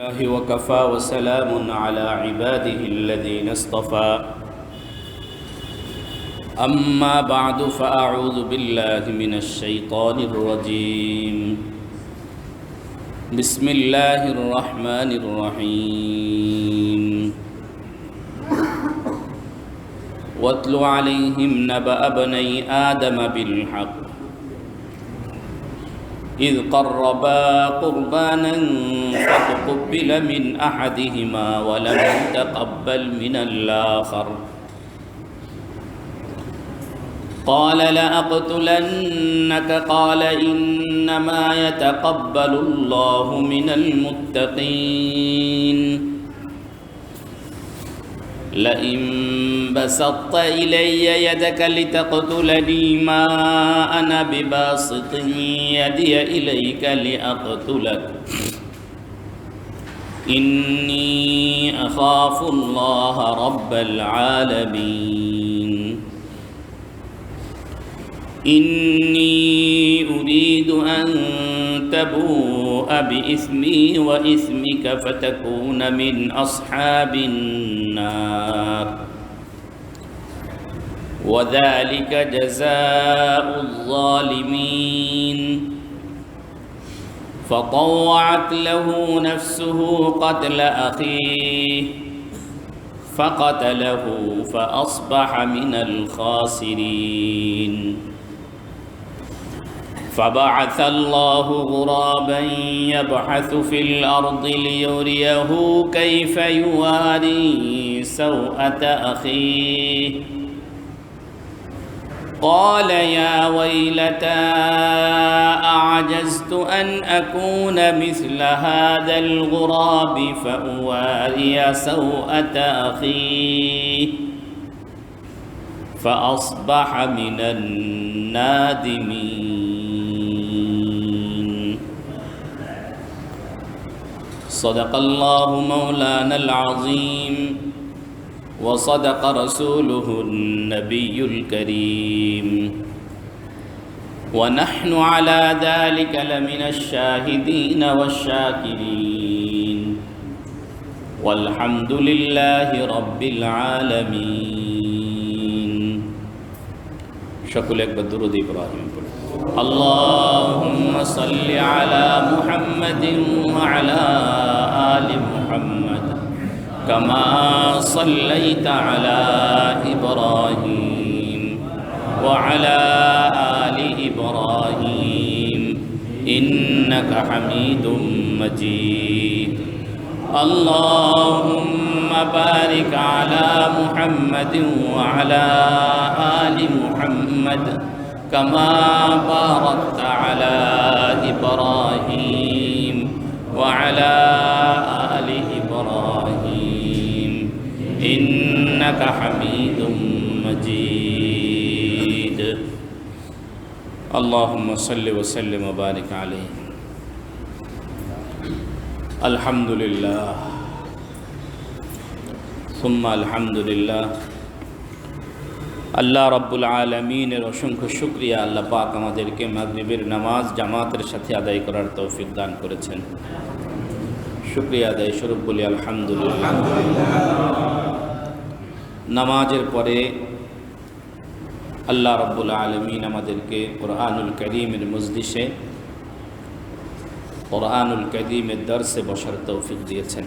الله وكفى وسلام على عباده الذين اصطفى أما بعد فأعوذ بالله من الشيطان الرجيم بسم الله الرحمن الرحيم واتل عليهم نبأ بني آدم بالحق إذ قربا قربانا فتقبل من أحدهما ولم يتقبل من الآخر قال لأقتلنك قال إنما يتقبل الله من المتقين لئن بسطت إلي يدك لتقتلني ما أنا بباسط يدي إليك لأقتلك إني أخاف الله رب العالمين إني أريد أن تبوء بإثمي وإثمك فتكون من أصحاب النار وذلك جزاء الظالمين فطوعت له نفسه قتل أخيه فقتله فأصبح من الخاسرين فبعث الله غرابا يبحث في الأرض ليريه كيف يواري سوءة أخيه قال يا ويلتى أعجزت أن أكون مثل هذا الغراب فأواري سوءة أخيه فأصبح من النادمين صدق الله مولانا العظيم وصدق رسوله النبي الكريم ونحن على ذلك لمن الشاهدين والشاكرين والحمد لله رب العالمين شكل একবার درود إبراهيم اللهم صل على محمد وعلى آل محمد كما صليت على إبراهيم وعلى آل إبراهيم إنك حميد مجيد اللهم بارك على محمد وعلى آل محمد كما باركت على إبراهيم وعلى آل إبراهيم إنك حميد مجيد اللهم صل وسلم وبارك عليه الحمد لله ثم الحمد لله আল্লাহ রাব্বুল আলামিনের অসংখ্য শুকরিয়া আল্লাহ পাক আমাদেরকে মাগরিবের নামাজ জামাতের সাথে আদায় করার তৌফিক দান করেছেন শুকরিয়া আদায় স্বরূপ বলি আলহামদুলিল্লাহ নামাজের পরে আল্লাহ রাব্বুল আলামিন আমাদেরকে কোরআনুল কারীমের মজলিসে কোরআনুল কারীমের দর্সে বসার তৌফিক দিয়েছেন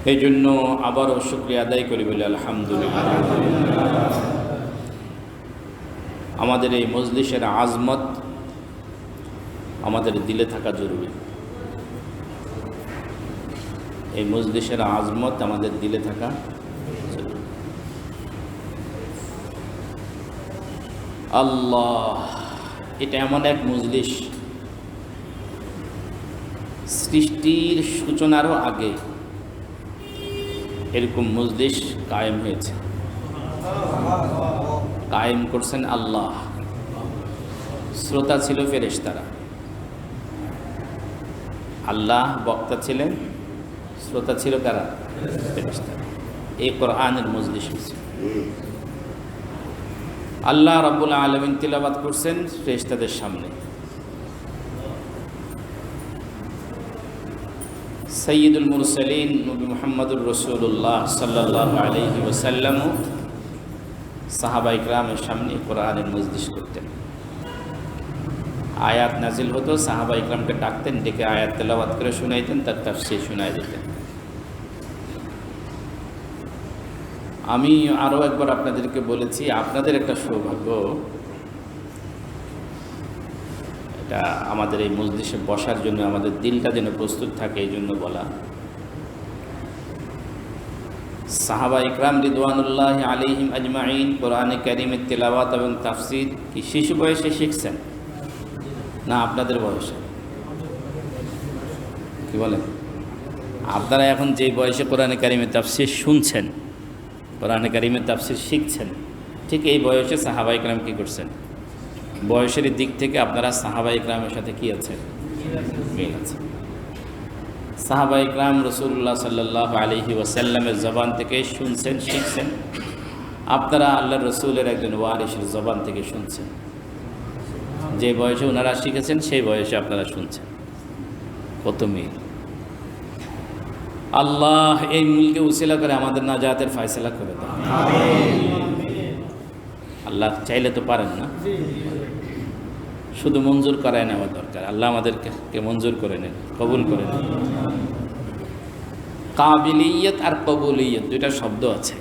এই জন্য আবারও শুকরিয়া আদায় করি বলে আলহামদুলিল্লাহ আমাদের এই মজলিসের আজমত আমাদের দিলে থাকা জরুরি এই মজলিসের আজমত আমাদের দিলে থাকা জরুরি আল্লাহ এটা এমন এক মজলিস সৃষ্টির সূচনারও আগে এরকম মজলিস কায়েম হয়েছে কায়েম করছেন আল্লাহ শ্রোতা ছিল ফেরেশতারা আল্লাহ বক্তা ছিলেন শ্রোতা ছিল কারা ফেরেশতারা এই কোরআনের মজলিস হয়েছে আল্লাহ রাব্বুল আলামিন তিলাওয়াত করছেন ফেরেশতাদের সামনে সৈয়দুল মুরসালিন নবী মুহাম্মদুর রাসূলুল্লাহ সাল্লাল্লাহু আলাইহি ওয়াসাল্লাম সাহাবা ইকরামের সামনে কোরআনের মজলিস করতেন। আয়াত নাজিল হতো, সাহাবা ইকরামকে ডাকতেন, ডেকে আয়াত তেলাওয়াত করে শোনাইতেন, তার তাফসীর শোনায় দিতেন। আমি আরও একবার আপনাদেরকে বলেছি, আপনাদের একটা সৌভাগ্য, এটা আমাদের এই মজলিসে বসার জন্য আমাদের দিলটা যেন প্রস্তুত থাকে, এই জন্য বলা। সাহাবা ইকরাম রিদওয়ানুল্লাহ আলাইহিম আজমাইন কোরআনে কারীমের তেলাওয়াত এবং তাফসীর কি শিশু বয়সে শিখছেন না আপনাদের বয়সে? কি বলেন? আপনারা এখন যে বয়সে কোরআনে কারীমের তাফসীর শুনছেন, কোরআনে কারীমের তাফসীর শিখছেন, ঠিক এই বয়সে সাহাবা ইকরাম কী করছেন? বয়সের দিক থেকে আপনারা সাহাবা ইকরামের সাথে কি আছে? মিল আছে। সাহাবা ইকরাম রাসূলুল্লাহ সাল্লাল্লাহু আলাইহি ওয়াসাল্লামের জবান থেকে শুনছেন, শিখছেন। আপনারা আল্লাহর রসুলের একজন ওয়ারিসের জবান থেকে শুনছেন। যে বয়সে ওনারা শিখেছেন সেই বয়সে আপনারা শুনছেন। কত মিল! আল্লাহ এই মিলকে উসিলা করে আমাদের নাজাতের ফয়সালা করে দেন। আল্লাহ চাইলে তো পারেন না, শুধু মঞ্জুর করায় নেওয়া দরকার। আল্লাহ আমাদেরকে মঞ্জুর করে নেন, কবুল করে নেন। কাবিলিয়ত আর কবুলিয়ত দুইটা শব্দ আছে।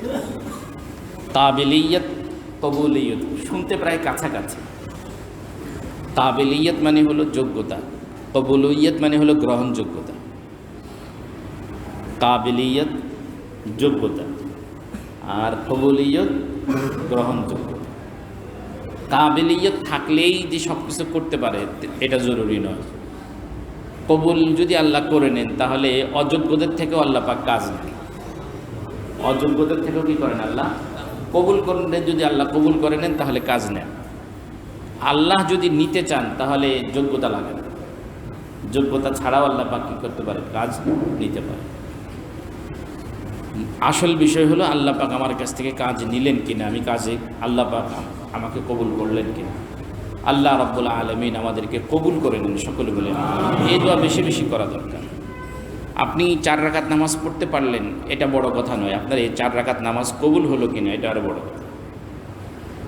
কাবিলিয়ত, কবুলিয়ত শুনতে প্রায় কাছাকাছি। কাবিলিয়ত মানে হলো যোগ্যতা, কবুলিয়ত মানে হলো গ্রহণযোগ্যতা। কাবিলিয়ত যোগ্যতা আর কবুলিয়ত গ্রহণযোগ্যতা। কাবিলিয়ত থাকলেই যে সব কিছু করতে পারে এটা জরুরি নয়। কবুল যদি আল্লাহ করে নেন তাহলে অযোগ্যদের থেকেও আল্লাহ পাক কাজ নেন। অযোগ্যদের থেকেও কি করেন আল্লাহ? কবুল করেন। যদি আল্লাহ কবুল করে নেন তাহলে কাজ নেন। আল্লাহ যদি নিতে চান তাহলে যোগ্যতা লাগে না। যোগ্যতা ছাড়াও আল্লাহ পাক কী করতে পারে? কাজ নিতে পারে। আসল বিষয় হলো আল্লাহ পাক আমার কাছ থেকে কাজ নিলেন কিনা, আমি কাজে আল্লাহ পাক আমাকে কবুল করলেন কিনা। আল্লাহ রাব্বুল আলামিন আমাদেরকে কবুল করে নেন, সকলে বলেন। এই দোয়া বেশি বেশি করা দরকার। আপনি 4 রাকাত নামাজ পড়তে পারলেন, এটা বড় কথা নয়। আপনার এই 4 রাকাত নামাজ কবুল হলো কিনা এটা আরও বড় কথা।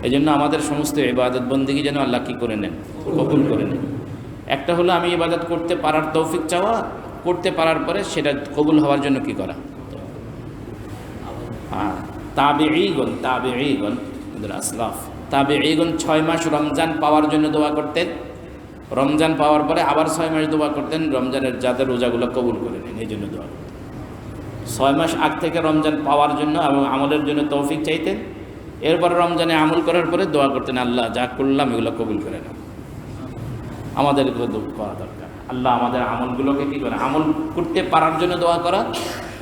এই জন্য আমাদের সমস্ত ইবাদত বন্দেগী যেন আল্লাহ কী করে নেন? কবুল করে নেন। একটা হলো আমি ইবাদত করতে পারার তৌফিক চাওয়া, করতে পারার পরে সেটা কবুল হওয়ার জন্য কি করা। তাবেঈগণ আসলাফ, তাবেঈগণ 6 মাস রমজান পাওয়ার জন্য দোয়া করতেন। রমজান পাওয়ার পরে আবার 6 মাস দোয়া করতেন, রমজানের যাদের রোজাগুলো কবুল করে নেন, এই জন্য দোয়া করতেন। 6 মাস আগ থেকে রমজান পাওয়ার জন্য এবং আমলের জন্য তৌফিক চাইতেন। এরপরে রমজানে আমল করার পরে দোয়া করতেন, আল্লাহ যা করলাম এগুলো কবুল করে নেন। আমাদের এগুলো করা দরকার। আল্লাহ আমাদের আমলগুলোকে কী করে? আমল করতে পারার জন্য দোয়া করা,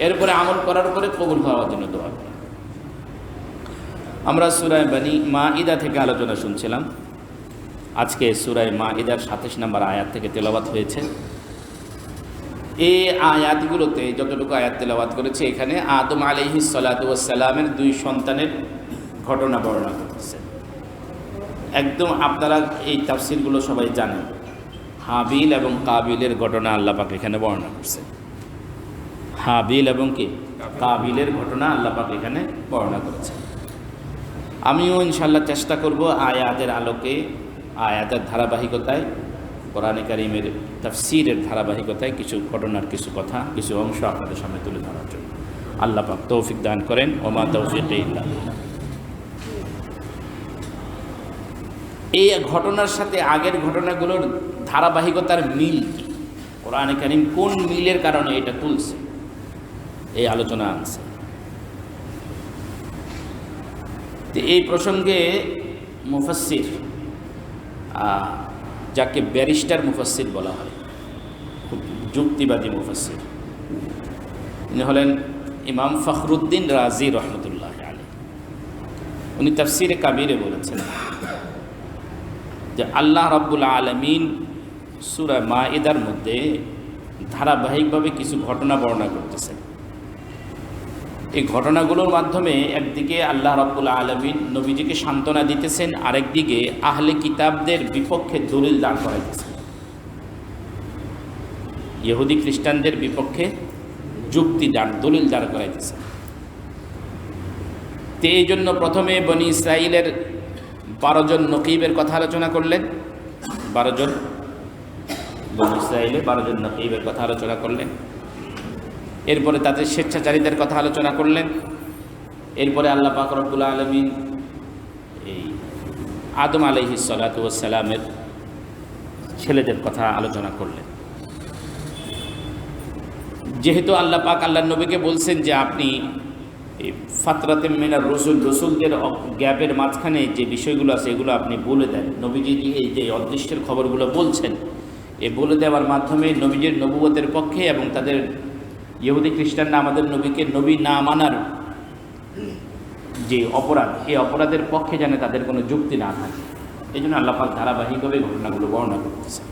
এরপরে আমল করার পরে কবুল হওয়ার জন্য দোয়া করা। আমরা সূরা বনী মাঈদা থেকে আলোচনা শুনছিলাম। আজকে সূরা মাঈদার 27 নম্বর আয়াত থেকে তেলাওয়াত হয়েছে। এই আয়াতগুলোতে যতটুকু আয়াত তেলাওয়াত করেছে, এখানে আদম আলাইহিস সালাতু ওয়াস সালামের 2 সন্তানের ঘটনা বর্ণনা করতেছে। একদম আপনারা এই তাফসীরগুলো সবাই জানেন। হাবিল এবং কাবিলের ঘটনা আল্লাহ পাক এখানে বর্ণনা করছে। হাবিল এবং কি কাবিলের ঘটনা আল্লাহ পাক এখানে বর্ণনা করেছে। আমিও ইনশাআল্লাহ চেষ্টা করব আয়াতের আলোকে, আয়াতের ধারাবাহিকতায়, কোরআনে কারীমের তাফসীরের ধারাবাহিকতায় কিছু ঘটনার কিছু কথা, কিছু অংশ আপনাদের সামনে তুলে ধরার জন্য। আল্লাহ পাক তৌফিক দান করেন। ওমা তৌফিক ইল্লা বিল্লাহ। এই ঘটনার সাথে আগের ঘটনাগুলোর ধারাবাহিকতার মিল কি? কোরআনে কারীম কোন মিলের কারণে এটা তুলছে, এই আলোচনা আনছে। এই প্রসঙ্গে মুফাসসির, যাকে ব্যারিস্টার মুফাসসির বলা হয়, খুব যুক্তিবাদী মুফাসসির, ইনি হলেন ইমাম ফখরুদ্দিন রাজি রহমতুল্লাহ আলাইহি। উনি তাফসীরে কাবীরে বলেছেন যে আল্লাহ রাব্বুল আলামিন সূরা মাঈদার মধ্যে ধারাবাহিকভাবে কিছু ঘটনা বর্ণনা করতেছেন। এই ঘটনাগুলোর মাধ্যমে একদিকে আল্লাহ রাব্বুল আলামিন নবীজিকে সান্ত্বনা দিতেছেন, আরেকদিকে আহলে কিতাবদের বিপক্ষে দলিল দাঁড় করাইতেছেন। ইহুদি খ্রিস্টানদের বিপক্ষে যুক্তি দলিল দাঁড় করাইতেছে। তো এই জন্য প্রথমে বনি ইসরাইলের 12 জন নকিবের কথা আলোচনা করলেন। 12 জন বনি ইসরাইলের 12 জন নকিবের কথা আলোচনা করলেন। এরপরে তাদের স্বেচ্ছাচারীদের কথা আলোচনা করলেন। এরপরে আল্লাহ পাক রব্বুল আলামিন এই আদম আলাইহিস সালাতু ওয়াস সালামের ছেলেদের কথা আলোচনা করলেন। যেহেতু আল্লাহ পাক আল্লাহর নবীকে বলছেন যে আপনি এই ফাতরাতে মিনার রসুলদের গ্যাপের মাঝখানে যে বিষয়গুলো আছে এগুলো আপনি বলে দেন। নবীজি এই যে অদৃশ্যের খবরগুলো বলছেন, এ বলে দেওয়ার মাধ্যমে নবীজির নবুয়তের পক্ষে এবং তাদের ইহুদি খ্রিস্টানরা আমাদের নবীকে নবী না মানার যে অপরাধ, এই অপরাধের পক্ষে যেন তাদের কোনো যুক্তি না থাকে, এই জন্য আল্লাহ পাক ধারাবাহিকভাবে ঘটনাগুলো বর্ণনা করতেছে।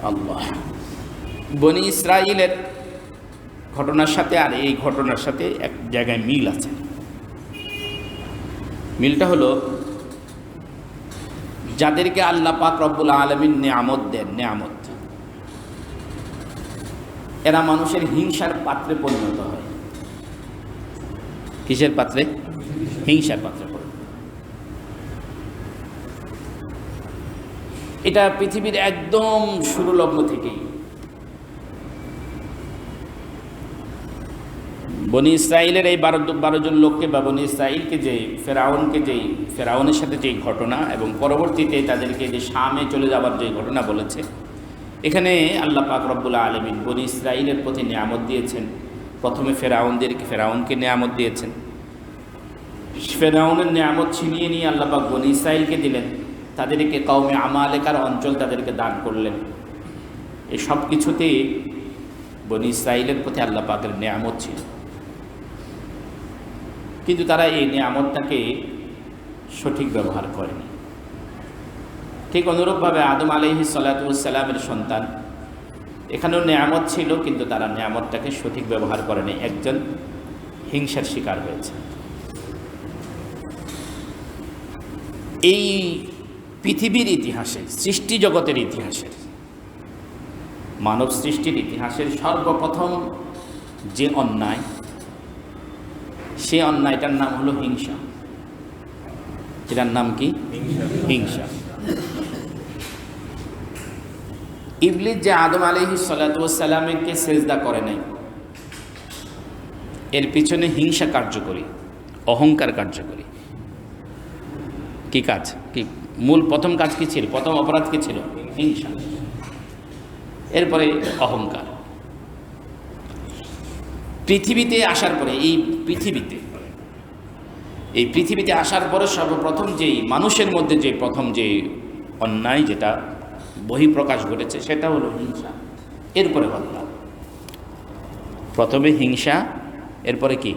আল্লাহ বনি ইসরাইলের ঘটনার সাথে আর এই ঘটনার সাথে এক জায়গায় মিল আছে। মিলটা হলো যাদেরকে আল্লাহ পাক রব্বুল আলামিন নেয়ামত দেন, নেয়ামত, এরা মানুষের হিংসার পাত্রে পরিণত হয়। কিসের পাত্রে? হিংসার পাত্রে পরিণত। এটা পৃথিবীর একদম শুরুলগ্ন থেকেই বনি ইসরাইলের এই 12 জন লোককে বা বনি ইসরাইলকে যে ফেরাউনের সাথে যে ঘটনা এবং পরবর্তীতে তাদেরকে যে শামে চলে যাওয়ার যে ঘটনা বলেছে, এখানে আল্লাহ পাক রব্বুল আলামিন বনি ইসরাইলের প্রতি নিয়ামত দিয়েছেন। প্রথমে ফেরাউনকে নিয়ামত দিয়েছেন। ফেরাউনের নিয়ামত ছিনিয়ে নিয়ে আল্লাহ পাক বনি ইসরাইলকে দিলেন। তাদেরকে কওমে আমালেকার অঞ্চল তাদেরকে দান করলেন। এই সব কিছুতেই বনি ইসরাইলের প্রতি আল্লাহ পাকের নিয়ামত ছিল, কিন্তু তারা এই নিয়ামতটাকে সঠিক ব্যবহার করেনি। ঠিক অনুরূপভাবে আদম আলাইহিস সালাতু ওয়াস সালামের সন্তান, এখানেও নিয়ামত ছিল, কিন্তু তারা নিয়ামতটাকে সঠিক ব্যবহার করেনি, একজন হিংসার শিকার হয়েছে। এই পৃথিবীর ইতিহাসে, সৃষ্টি জগতের ইতিহাসের, মানব সৃষ্টির ইতিহাসের সর্বপ্রথম যে অন্যায়, সে অন্যায়টার নাম হলো হিংসা। এটার নাম কি? হিংসা। ইবলিস যে আদম আলাইহিস সালাতু ওয়াস সালামকে সেজদা করে নাই, এর পিছনে হিংসা কার্যকরী, অহংকার কার্যকরী। কি কাজ? কি মূল প্রথম কাজ কি ছিল? প্রথম অপরাধ কি ছিল? হিংসা। এরপরে অহংকার। পৃথিবীতে আসার পরে এই পৃথিবীতে আসার পরে সর্বপ্রথম যেই মানুষের মধ্যে যে প্রথম যে অন্যায় যেটা বহিঃপ্রকাশ ঘটেছে সেটা হলো হিংসা, এরপরে হত্যা। প্রথমে হিংসা, এরপরে কি?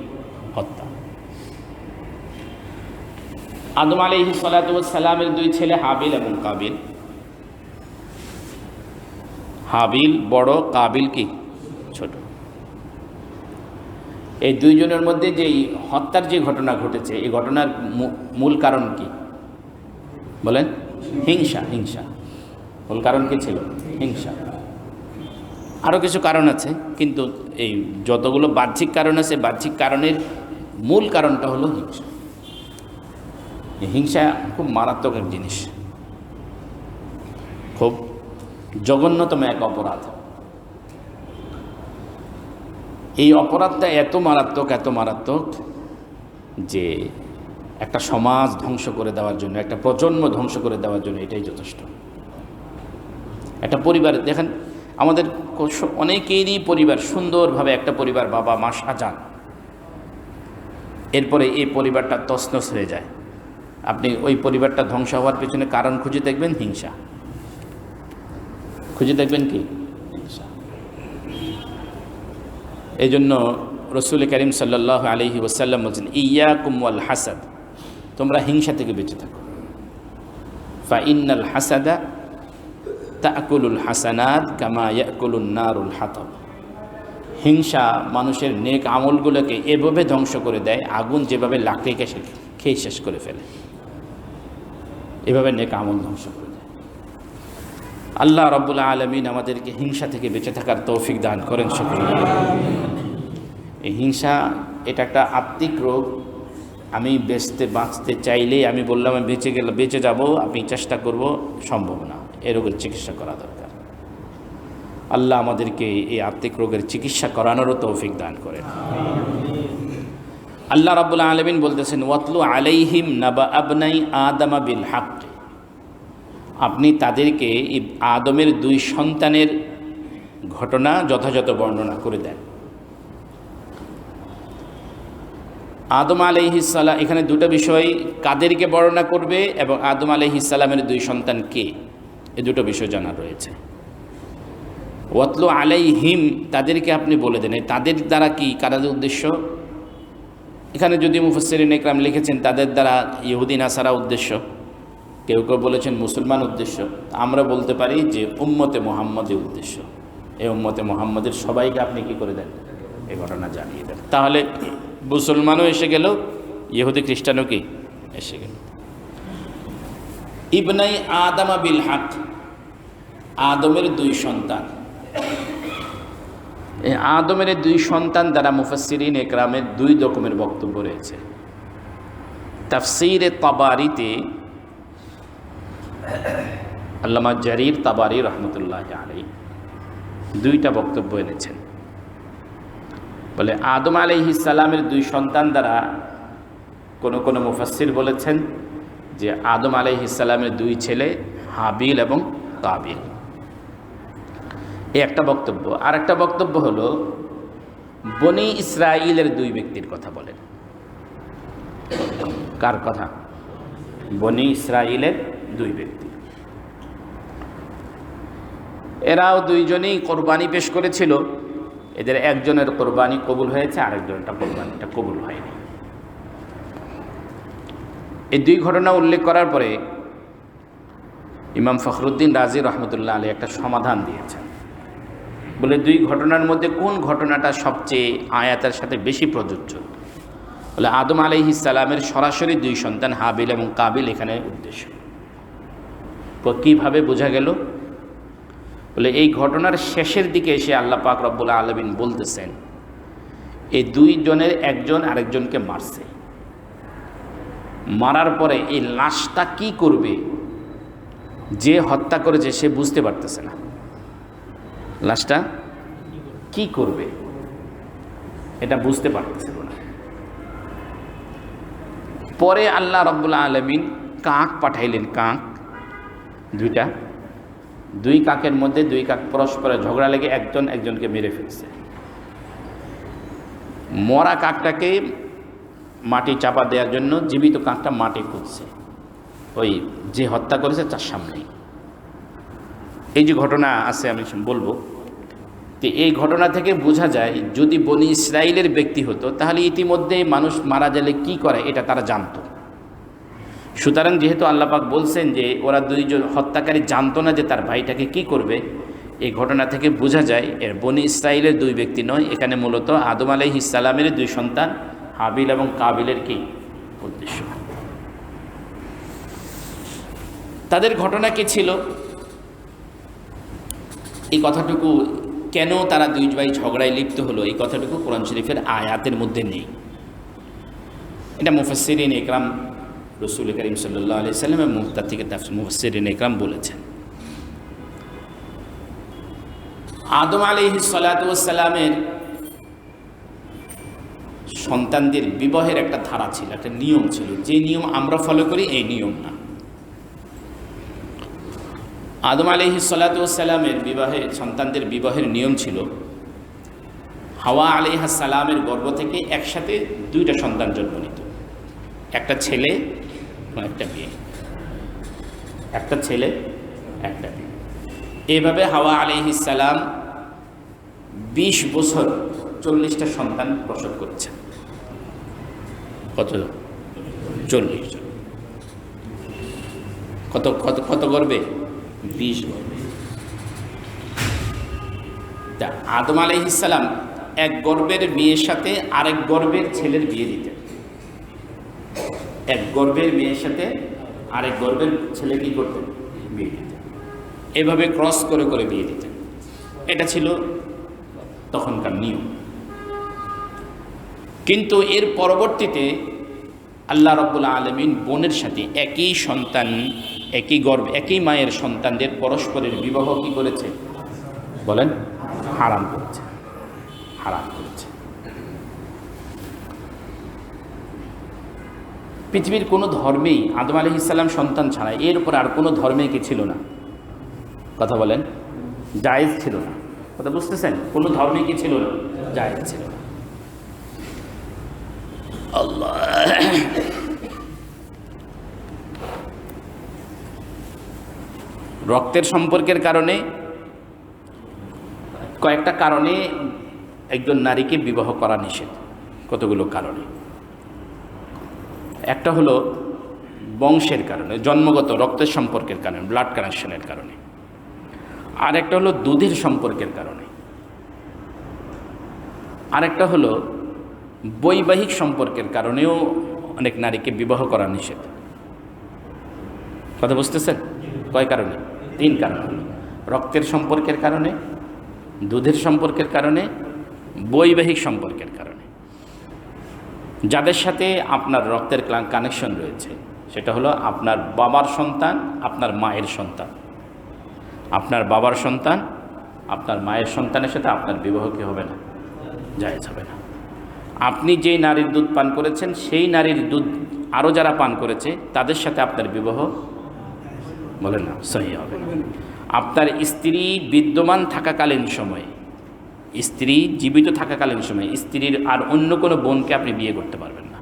হত্যা। আদম আলাইহিস সালাতু ওয়াস সালামের 2 ছেলে হাবিল এবং কাবিল। হাবিল বড়, কাবিল কি ছোট। এই 2 জনের মধ্যে যেই হত্যার যে ঘটনা ঘটেছে, এই ঘটনার মূল কারণ কি বলেন? হিংসা। মূল কারণ কি ছিল? হিংসা। আরও কিছু কারণ আছে, কিন্তু এই যতগুলো বাহ্যিক কারণ আছে, বাহ্যিক কারণের মূল কারণটা হলো হিংসা। হিংসা খুব মারাত্মক এক জিনিস, খুব জঘন্যতম এক অপরাধ। এই অপরাধটা এত মারাত্মক যে একটা সমাজ ধ্বংস করে দেওয়ার জন্য, একটা প্রজন্ম ধ্বংস করে দেওয়ার জন্য এটাই যথেষ্ট। একটা পরিবার দেখেন, আমাদের অনেকেরই পরিবার সুন্দরভাবে একটা পরিবার, বাবা মা সাজান, এরপরে এই পরিবারটা তছনছ হয়ে যায়। আপনি ওই পরিবারটা ধ্বংস হওয়ার পেছনে কারণ খুঁজে দেখবেন হিংসা, খুঁজে দেখবেন কি? হিংসা। এই জন্য রসুল করিম সাল্লাল্লাহু আলাইহি ওয়াসাল্লাম বলছেন, ইয়াকুম ওয়াল হাসাদ, তোমরা হিংসা থেকে বেঁচে থাকো। ফা ইন্নাল হাসাদা তাকুলুল হাসানাত কামা ইয়াকুলুন নারুল হাতাব। হিংসা মানুষের নেক আমলগুলোকে এভাবে ধ্বংস করে দেয়, আগুন যেভাবে লাকড়িকে খেয়ে শেষ করে ফেলে, এভাবে নেক আমল ধ্বংস করে দেয়। আল্লাহ রাব্বুল আলামিন আমাদেরকে হিংসা থেকে বেঁচে থাকার তৌফিক দান করেন সকলে। এই হিংসা এটা একটা আত্মিক রোগ। আমি বাঁচতে চাইলেই আমি বললাম আমি বেঁচে যাব, আমি চেষ্টা করব, সম্ভব না। এই রোগের চিকিৎসা করা দরকার। আল্লাহ আমাদেরকে এই আত্মিক রোগের চিকিৎসা করানোরও তৌফিক দান করেন। আল্লাহ রাব্বুল আলামিন বলতেছেন, ওয়াতলু আলাইহিম নাবা আবনাই আদামা বিল হক, আপনি তাদেরকে আদমের 2 সন্তানের ঘটনা যথাযথ বর্ণনা করে দেন। আদম আলাইহিস সালাম, এখানে 2টা বিষয়, কাদেরকে বর্ণনা করবে এবং আদম আলাইহিস সালামের 2 সন্তান কে, এই 2টো বিষয় জানা রয়েছে। ওয়াতলু আলাইহিম, তাদেরকে আপনি বলে দেন। তাদের দ্বারা কি, কাদের উদ্দেশ্য? এখানে যদি মুফাসসিরিন ইকরাম লিখেছেন তাদের দ্বারা ইহুদি নাসারা উদ্দেশ্য, কেউ কেউ বলেছেন মুসলমান উদ্দেশ্য। আমরা বলতে পারি যে উম্মতে মুহাম্মদের উদ্দেশ্য। এই উম্মতে মুহাম্মদের সবাইকে আপনি কি করে দেন, এই ঘটনা জানিয়ে দেন। তাহলে মুসলমানও এসে গেল, ইহুদি খ্রিস্টানও কি এসে গেল। ইবনাই আদামা বিল হক, আদমের 2 সন্তান। এই আদমের 2 সন্তান দ্বারা মুফাসসিরিন ইকরামের 2 রকমের বক্তব্য রয়েছে। তাফসীরে তাবারিতে আল্লামা জারির তাবারি রহমতুল্লাহ আলাইহি 2টা বক্তব্য এনেছেন। বলে আদম আলাইহিস সালামের 2 সন্তান দ্বারা কোন মুফাসসির বলেছেন যে আদম আলাইহিস সালামের 2 ছেলে হাবিল এবং কাবিল। এই একটা বক্তব্য। আর একটা বক্তব্য হলো বনি ইসরাইলের 2 ব্যক্তির কথা বলেন। কার কথা? বনি ইসরাইলের 2 ব্যক্তি। এরাও 2 জনেই কোরবানি পেশ করেছিল। এদের একজনের কোরবানি কবুল হয়েছে, আরেকজনটা কোরবানিটা কবুল হয়নি। এই 2 ঘটনা উল্লেখ করার পরে ইমাম ফখরুদ্দিন রাজি রহমতুল্লাহ আলাইহি একটা সমাধান দিয়েছেন। বলে 2 ঘটনার মধ্যে কোন ঘটনাটা সবচেয়ে আয়াতের সাথে বেশি প্রযোজ্য? বলে আদম আলাইহিস সালামের সরাসরি 2 সন্তান হাবিল এবং কাবিল এখানে উদ্দেশ্য। তো কীভাবে বোঝা গেল? বলে এই ঘটনার শেষের দিকে এসে আল্লাহ পাক রব্বুল আলামিন বলতেছেন এই 2 জনের একজন আরেকজনকে মারছে। মারার পরে এই লাশটা কি করবে, যে হত্যা করেছে সে বুঝতে পারতেছে না লাশটা কি করবে, এটা বুঝতে পারতেছিল না। পরে আল্লাহ রব্বুল আলামিন কাক পাঠাইলেন। কাক 2টা, 2 কাকের মধ্যে 2 কাক পরস্পরে ঝগড়া লেগে একজন একজনকে মেরে ফেলছে। মরা কাকটাকে মাটি চাপা দেওয়ার জন্য জীবিত কাকটা মাটি খুঁজছে ওই যে হত্যা করেছে তার সামনেই। এই যে ঘটনা আছে আমি বলবো, তো এই ঘটনা থেকে বোঝা যায় যদি বনি ইসরাইলের ব্যক্তি হতো তাহলে ইতিমধ্যে মানুষ মারা গেলে কি করে এটা তারা জানতো। সুতরাং যেহেতু আল্লাহ পাক বলছেন যে ওরা 2 জন হত্যাকারী জানতো না যে তার ভাইটাকে কি করবে, এই ঘটনা থেকে বোঝা যায় এর বনি ইসরাইলের 2 ব্যক্তি নয়, এখানে মূলত আদম আলাইহিস সালামের 2 সন্তান হাবিল এবং কাবিলের কি উদ্দেশ্য। তাদের ঘটনা কি ছিল, এই কথাটুকু কেন তারা 2 ভাই ঝগড়ায় লিপ্ত হলো, এই কথাটুকু কোরআন শরীফের আয়াতের মধ্যে নেই। এটা মুফাসসিরিন ইকরাম রাসূল করিম সাল্লাল্লাহু আলাইহি সাল্লামের মুখ থেকে মুফাসসিরিন ইকরাম বলেছেন। আদম আলাইহিস সালাতু ওয়াস সালামের সন্তানদের বিবাহের একটা ধারা ছিল, একটা নিয়ম ছিল, যে নিয়ম আমরা ফলো করি এই নিয়ম না। আদম আলাইহিস সালাতু ওয়াস সালামের সন্তানদের বিবাহের নিয়ম ছিল হাওয়া আলাইহিস সালামের গর্ভ থেকে একসাথে 2টা সন্তান জন্ম নিত, একটা ছেলে একটা মেয়ে, একটা ছেলে একটা মেয়ে। এইভাবে হাওয়া আলাইহিস সালাম 20 বছর 40টা সন্তান প্রসব করেছেন। কত? 40 জন। কত কত কত গর্বে? 20 গর্বে। তা আদম আলাইহিস সালাম এক গর্বের মেয়ের সাথে আরেক গর্বের ছেলের বিয়ে দিতেন। এক গর্বের মেয়ের সাথে আরেক গর্বের ছেলে কি করতেন? বিয়ে দিতেন। এভাবে ক্রস করে করে বিয়ে দিতেন। এটা ছিল তখনকার নিয়ম। কিন্তু এর পরবর্তীতে আল্লাহ রাব্বুল আলামিন বোনের সাথে একই সন্তান, একই গর্ভে একই মায়ের সন্তানদের পরস্পরের বিবাহ কি করেছে বলেন? হারাম করেছে, হারাম করেছে। পৃথিবীর কোনো ধর্মেই আদম আলাইহিস সালাম সন্তান ছাড়া এর উপর আর কোনো ধর্মে কি ছিল না? কথা বলেন, জায়েজ ছিল না। কথা বুঝতেছেন? কোনো ধর্মে কি ছিল না? জায়েজ ছিল না। আল্লাহ, রক্তের সম্পর্কের কারণে কয়েকটা কারণে একজন নারীকে বিবাহ করা নিষেধ। কতগুলো কারণে। একটা হলো বংশের কারণে, জন্মগত রক্তের সম্পর্কের কারণে, ব্লাড কানেকশনের কারণে। আর একটা হলো দুধের সম্পর্কের কারণে। আরেকটা হলো বৈবাহিক সম্পর্কের কারণেও অনেক নারীকে বিবাহ করা নিষেধ। কথা বুঝতেছেন? কয় কারণে? 3 কারণ। রক্তের সম্পর্কের কারণে, দুধের সম্পর্কের কারণে, বৈবাহিক সম্পর্কের কারণে। যাদের সাথে আপনার রক্তের কানেকশন রয়েছে সেটা হলো আপনার বাবার সন্তান, আপনার মায়ের সন্তান। আপনার বাবার সন্তান, আপনার মায়ের সন্তানের সাথে আপনার বিবাহ কি হবে না? জায়েজ হবে না। আপনি যেই নারীর দুধ পান করেছেন সেই নারীর দুধ আরও যারা পান করেছে তাদের সাথে আপনার বিবাহ বলেন না, সহি হবে না। আপনার স্ত্রী বিদ্যমান থাকাকালীন সময়ে, স্ত্রী জীবিত থাকাকালীন সময়ে স্ত্রীর আর অন্য কোনো বোনকে আপনি বিয়ে করতে পারবেন না।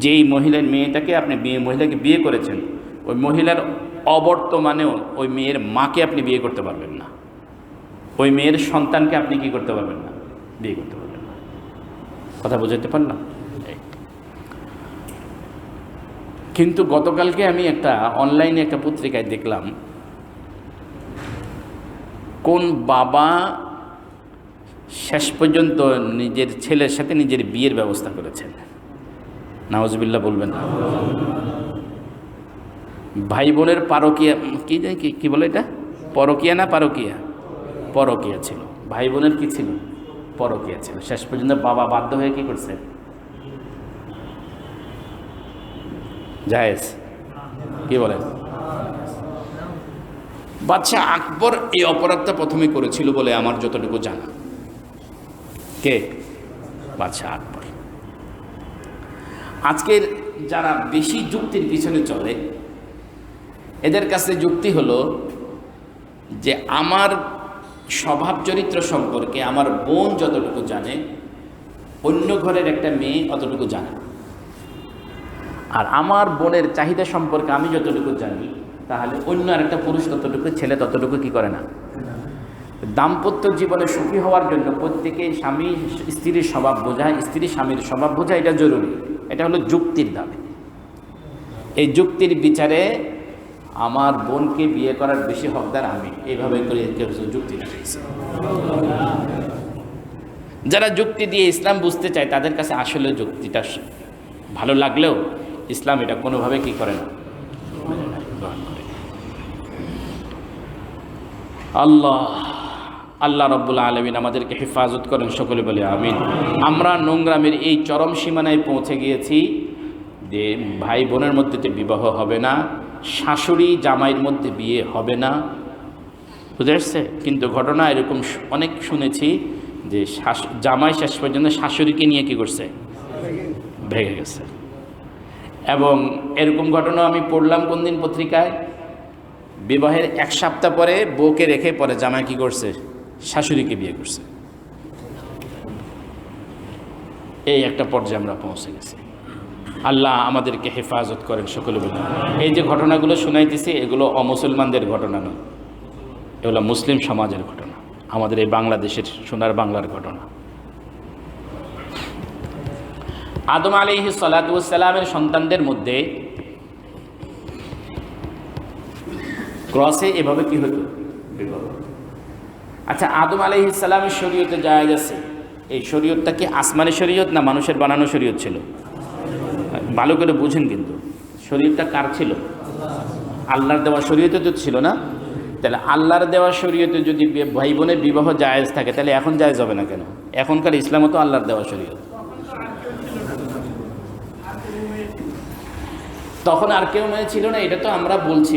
যেই মহিলার মেয়েটাকে আপনি মহিলাকে বিয়ে করেছেন ওই মহিলার অবর্তমানেও ওই মেয়ের মাকে আপনি বিয়ে করতে পারবেন না। ওই মেয়ের সন্তানকে আপনি কি করতে পারবেন না? বিয়ে করতে পারবেন না। কথা বুঝাতে পারলাম? কিন্তু গতকালকে আমি একটা অনলাইনে একটা পত্রিকায় দেখলাম কোন বাবা শেষ পর্যন্ত নিজের ছেলের সাথে নিজের বিয়ের ব্যবস্থা করেছেন। নাউজুবিল্লাহ বলবেন না। ভাই বোনের পারকিয়া, কি বলে এটা? পরকিয়া না পারকিয়া? পরকিয়া ছিল। ভাই বোনের কি ছিল? পরকিয়া ছিল। শেষ পর্যন্ত বাবা বাধ্য হয়ে কি করছে? জায়েজ। কি বলেন? বাদশাহ আকবর এই অপরাধটা প্রথমে করেছিল বলে আমার যতটুকু জানা। কে? বাদশাহ আকবর। আজকের যারা বেশি যুক্তির পিছনে চলে এদের কাছে যুক্তি হলো যে আমার স্বভাব চরিত্র সম্পর্কে আমার বোন যতটুকু জানে অন্য ঘরের একটা মেয়ে অতটুকু জানে, আর আমার বোনের চাহিদা সম্পর্কে আমি যতটুকু জানি তাহলে অন্য আরেকটা পুরুষ ততটুকু, ছেলে ততটুকু কি করে না। দাম্পত্য জীবনে সুখী হওয়ার জন্য প্রত্যেকেই স্বামী স্ত্রীর স্বভাব বোঝা, স্ত্রী স্বামীর স্বভাব বোঝা, এটা জরুরি। এটা হলো যুক্তির দাবি। এই যুক্তির বিচারে আমার বোনকে বিয়ে করার বেশি হকদার আমি, এইভাবে করে কেউ যুক্তি দেখাইছে। যারা যুক্তি দিয়ে ইসলাম বুঝতে চায় তাদের কাছে আসলে যুক্তিটা ভালো লাগলেও ইসলাম এটা কোনোভাবে কি করে না, গ্রহণ করে। আল্লাহ রাব্বুল আলামিন আমাদেরকে হেফাজত করেন, সকলে বলে আমিন। আমরা নোংরামের এই চরম সীমানায় পৌঁছে গিয়েছি যে ভাই বোনের মধ্যে বিবাহ হবে না, শাশুড়ি জামাইয়ের মধ্যে বিয়ে হবে না, বুঝে আসছে? কিন্তু ঘটনা এরকম অনেক শুনেছি যে জামাই শেষ পর্যন্ত শাশুড়িকে নিয়ে কি করছে, ভেঙে গেছে। এবং এরকম ঘটনা আমি পড়লাম কোন দিন পত্রিকায়, বিবাহের 1 সপ্তাহ পরে বউকে রেখে পরে জামাই কি করছে, শাশুড়িকে বিয়ে করছে। এই একটা পর্যায়ে আমরা পৌঁছে গেছি। আল্লাহ আমাদেরকে হেফাজত করেন, সকলে বলে। এই যে ঘটনাগুলো শুনাইতেছি এগুলো অমুসলমানদের ঘটনা নয়, এগুলো মুসলিম সমাজের ঘটনা, আমাদের এই বাংলাদেশের সোনার বাংলার ঘটনা। আদম আলাইহিস সালাতু ওয়াস সালামের সন্তানদের মধ্যে ক্রসে এভাবে কি হতো, বিবাহ। আচ্ছা, আদম আলাইহিস সালামের শরীয়তে জায়েজ আছে, এই শরীয়তটা কি আসমানি শরীয়ত না মানুষের বানানো শরীয়ত ছিল? ভালো করে বুঝেন, কিন্তু শরীয়তটা কার ছিল? আল্লাহর দেওয়া শরীয়তে তো ছিল না। তাহলে আল্লাহর দেওয়া শরীয়তে যদি ভাই বোনের বিবাহ জায়েজ থাকে, তাহলে এখন জায়েজ হবে না কেন? এখনকার ইসলামও তো আল্লাহর দেওয়া শরীয়ত। তখন আর কেউ মেয়ে ছিল না, এটা তো আমরা বলছি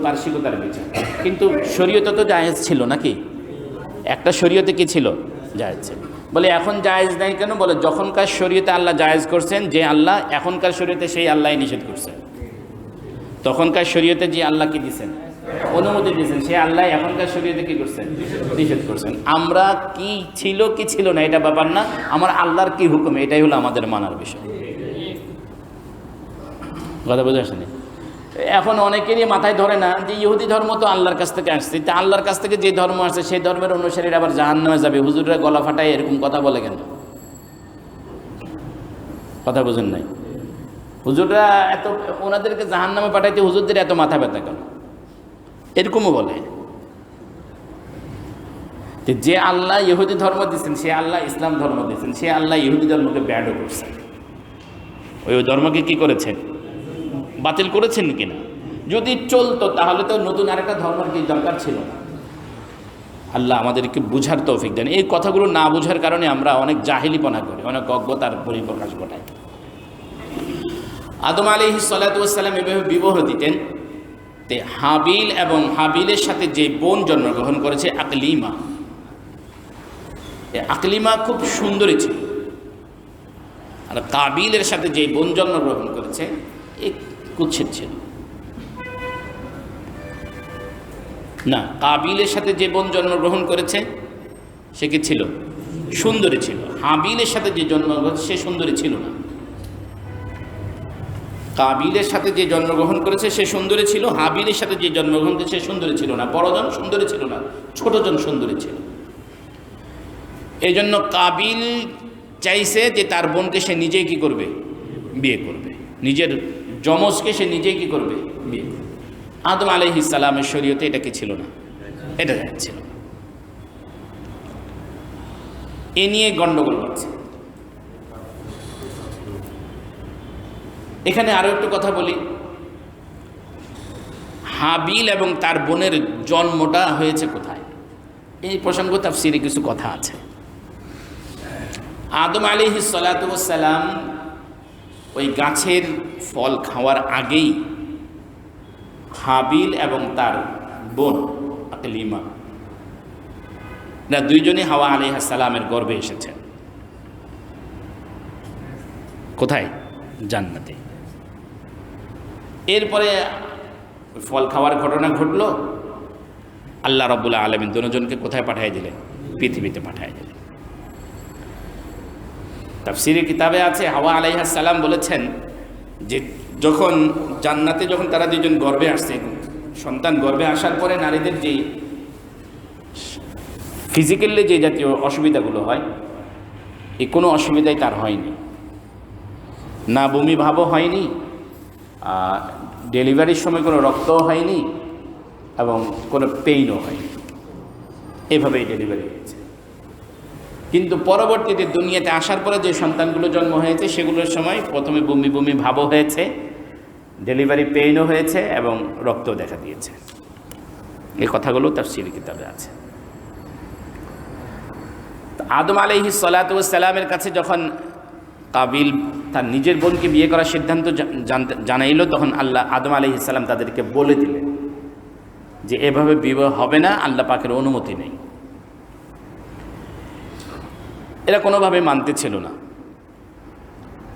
পার্শ্বিকতার বিচার, কিন্তু শরীয়তে তো জায়েজ ছিল নাকি? একটা শরীয়তে কি ছিল? জায়েজ ছিল। বলে এখন জায়েজ নাই কেন? বলে যখনকার শরীয়তে আল্লাহ জায়েজ করছেন, যে আল্লাহ এখনকার শরীয়তে সেই আল্লাহ নিষেধ করছেন। তখনকার শরীয়তে যে আল্লাহ কি দিচ্ছেন, অনুমতি দিয়েছেন, সে আল্লাহ এখনকার শরীয়তে কি করছেন, নিষেধ করছেন। আমরা কি ছিল কি ছিল না এটা ব্যাপার না, আমার আল্লাহর কি হুকুম এটাই হলো আমাদের মানার বিষয়। কথা বুঝে আসেনি? এখন অনেকেরই মাথায় ধরে না যে ইহুদি ধর্ম তো আল্লাহর কাছ থেকে আসছে, তা আল্লাহর কাছ থেকে যে ধর্ম আসছে সেই ধর্মের অনুসারীরা আবার জাহান্নামে যাবে, হুজুররা গলা ফাটায় এরকম কথা বলে কেন? কথা বুঝেন নাই? হুজুররা এত ওনাদেরকে জাহান্নামে পাঠাইতে হুজুরদের এত মাথা ব্যথা কেন? এরকমও বলে যে আল্লাহ ইহুদি ধর্ম দিচ্ছেন, সে আল্লাহ ইসলাম ধর্ম দিচ্ছেন, সে আল্লাহ ইহুদি ধর্মকে ব্যাডও করছেন। ওই ধর্মকে কি করেছেন? বাতিল করেছেন কিনা? যদি চলতো তাহলে তো নতুন আরেকটা ধর্মের কি দরকার ছিল না। আল্লাহ আমাদেরকে বুঝার তৌফিক দেন। এই কথাগুলো না বুঝার কারণে আমরা অনেক জাহিলিপনা করি, অনেক অজ্ঞতার পরিপ্রকাশ ঘটাই। আদম আলাইহিস সালাতু ওয়াস সালাম এভাবে বিবাহ দিতেন। তে হাবিল এবং হাবিলের সাথে যে বোন জন্মগ্রহণ করেছে আকলিমা, আকলিমা খুব সুন্দরী ছিল। আর কাবিলের সাথে যে বোন জন্মগ্রহণ করেছে এক কুৎসিত ছিল না। কাবিলের সাথে যে বোন জন্মগ্রহণ করেছে সে কি ছিল? সুন্দরী ছিল। হাবিলের সাথে যে জন্মগ্রহণ সে সুন্দরী ছিল না। কাবিলের সাথে যে জন্মগ্রহণ করেছে সে সুন্দরী ছিল, হাবিলের সাথে যে জন্মগ্রহণ করেছে সে সুন্দরী ছিল না। বড়জন সুন্দরী ছিল না, ছোটজন সুন্দরী ছিল। এই জন্য কাবিল চাইছে যে তার বোনকে সে নিজেই কি করবে? বিয়ে করবে। নিজের যমজকে সে নিজেই কি করবে? বিয়ে করবে। আদম আলাইহিস সালামের শরীয়তে এটা কি ছিল না? এটা ছিল। এ নিয়ে গন্ডগোল হচ্ছে। এখানে আরো একটু কথা বলি। হাবিল এবং তার বোনের জন্মটা হয়েছে কোথায়? এই প্রসঙ্গ তাফসীরে কিছু কথা আছে। আদম আলাইহিস সালাতু ওয়াস সালাম ওই গাছের ফল খাওয়ার আগেই হাবিল এবং তার বোন আকলিমা না দুইজনই হাওয়া আলাইহিস সালামের গর্ভে এসেছেন। কোথায়? জান্নাতে। এরপরে ফল খাওয়ার ঘটনা ঘটল। আল্লাহ রাব্বুল আলামিন দুজনকে কোথায় পাঠিয়ে দিলেন? পৃথিবীতে পাঠিয়ে দিলেন। তাফসীরে কিতাবে আছে হাওয়া আলাইহিস সালাম বলেছেন যে যখন জান্নাতে যখন তারা দুজন গর্ভে আসছে, সন্তান গর্ভে আসার পরে নারীদের যে ফিজিক্যালি যে জাতীয় অসুবিধাগুলো হয়, এই কোনো অসুবিধাই তার হয়নি। না বমি ভাবও হয়নি, ডেলিভারির সময় কোনো রক্তও হয়নি এবং কোনো পেইনও হয়নি। এভাবেই ডেলিভারি হয়েছে। কিন্তু পরবর্তীতে দুনিয়াতে আসার পরে যে সন্তানগুলো জন্ম হয়েছে সেগুলোর সময় প্রথমে বমি বমি ভাবও হয়েছে, ডেলিভারি পেইনও হয়েছে এবং রক্তও দেখা দিয়েছে। এই কথাগুলো তাফসীরে কিতাবে আছে। আদম আলাইহিস সালাতু ওয়াস সালামের কাছে যখন কাবিল তার নিজের বোনকে বিয়ে করার সিদ্ধান্ত জানাইল, তখন আল্লাহ আদম আলাইহিস সালাম তাদেরকে বলে দিলেন যে এভাবে বিবাহ হবে না, আল্লাহ পাকের অনুমতি নেই। এরা কোনোভাবে মানতে ছিল না।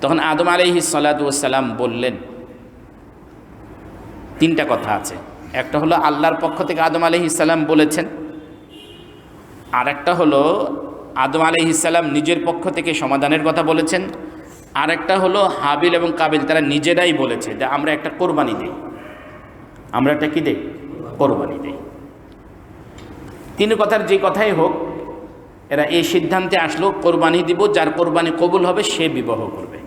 তখন আদম আলাইহিস সালাতু ওয়াস সালাম বললেন, তিনটা কথা আছে। একটা হলো আল্লাহর পক্ষ থেকে আদম আলাইহিস সালাম বলেছেন, আর একটা হলো আদম আলাইহিস সালাম নিজের পক্ষ থেকে সমাধানের কথা বলেছেন, আর একটা হলো হাবিল এবং কাবিল তারা নিজেরাই বলেছে যে আমরা একটা কোরবানি দেই। আমরা একটা কি দেই? কোরবানি দেই। তিন কথার যে কথাই হোক, এরা এই সিদ্ধান্তে আসলো কোরবানি দিব, যার কোরবানি কবুল হবে সে বিবাহ করবে।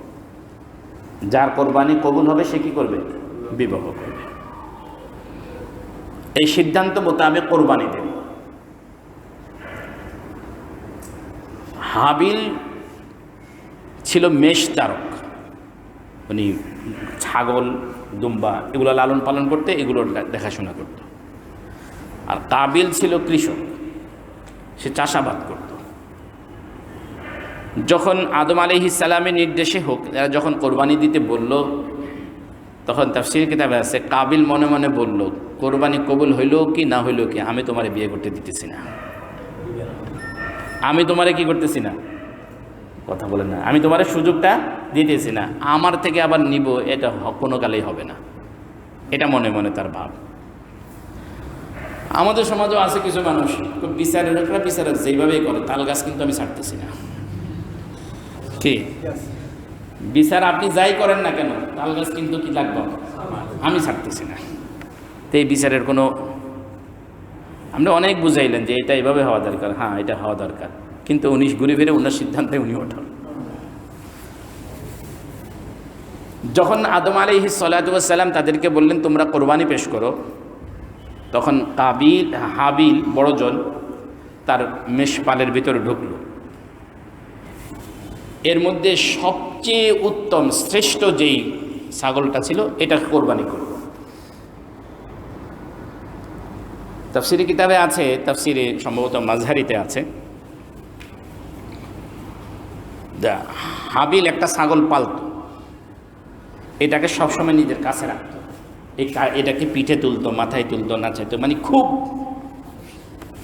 যার কোরবানি কবুল হবে সে কি করবে? বিবাহ করবে। এই সিদ্ধান্ত মোতাবেক কোরবানি দেবে। হাবিল ছিল মেষ চারক, উনি ছাগল দুম্বা এগুলো লালন পালন করতে, এগুলোর দেখাশোনা করত। আর আর কাবিল ছিল কৃষক, সে চাষাবাদ করত। যখন আদম আলাইহিস সালামের নির্দেশে হোক এরা যখন কোরবানি দিতে বলল, তখন তাফসীর কিতাবে আছে কাবিল মনে মনে বলল, কোরবানি কবুল হইল কি না হইল কি, আমি তোমারে বিয়ে করতে দিতেছি না, আমি তোমারে কি করতেছি না, কথা বলেন না, আমি তোমার সুযোগটা দিতেছি না, আমার থেকে আবার নিব এটা কোনো কালেই হবে না, এটা মনে মনে তার ভাব। আমাদের সমাজেও আছে কিছু মানুষ বিচারক যেইভাবেই করে, তাল গাছ কিন্তু আমি ছাড়তেছি না। কি বিচার আপনি যাই করেন না কেন, তাল গাছ কিন্তু কি লাগবে, আমি ছাড়তেছি না। তো এই বিচারের কোনো, আপনি অনেক বুঝাইলেন যে এটা এইভাবে হওয়া দরকার, হ্যাঁ এটা হওয়া দরকার, কিন্তু উনি ঘুরে ফিরে ওনার সিদ্ধান্তে উনি ওঠান। যখন আদম আলাইহিস সালাতু ওয়াস সালাম তাদেরকে বললেন তোমরা কোরবানি পেশ করো, তখন হাবিল বড়জন তার মেষপালের ভিতরে ঢুকল। এর মধ্যে সবচেয়ে উত্তম শ্রেষ্ঠ যেই ছাগলটা ছিল এটা কোরবানি করল। তাফসিরে কিতাবে আছে, তাফসিরে সম্ভবত মাঝহারিতে আছে, হাবিল একটা ছাগল পালত, এটাকে সবসময় নিজের কাছে রাখত, এটাকে পিঠে তুলতো, মাথায় তুলতো, নাচাইতো, মানে খুব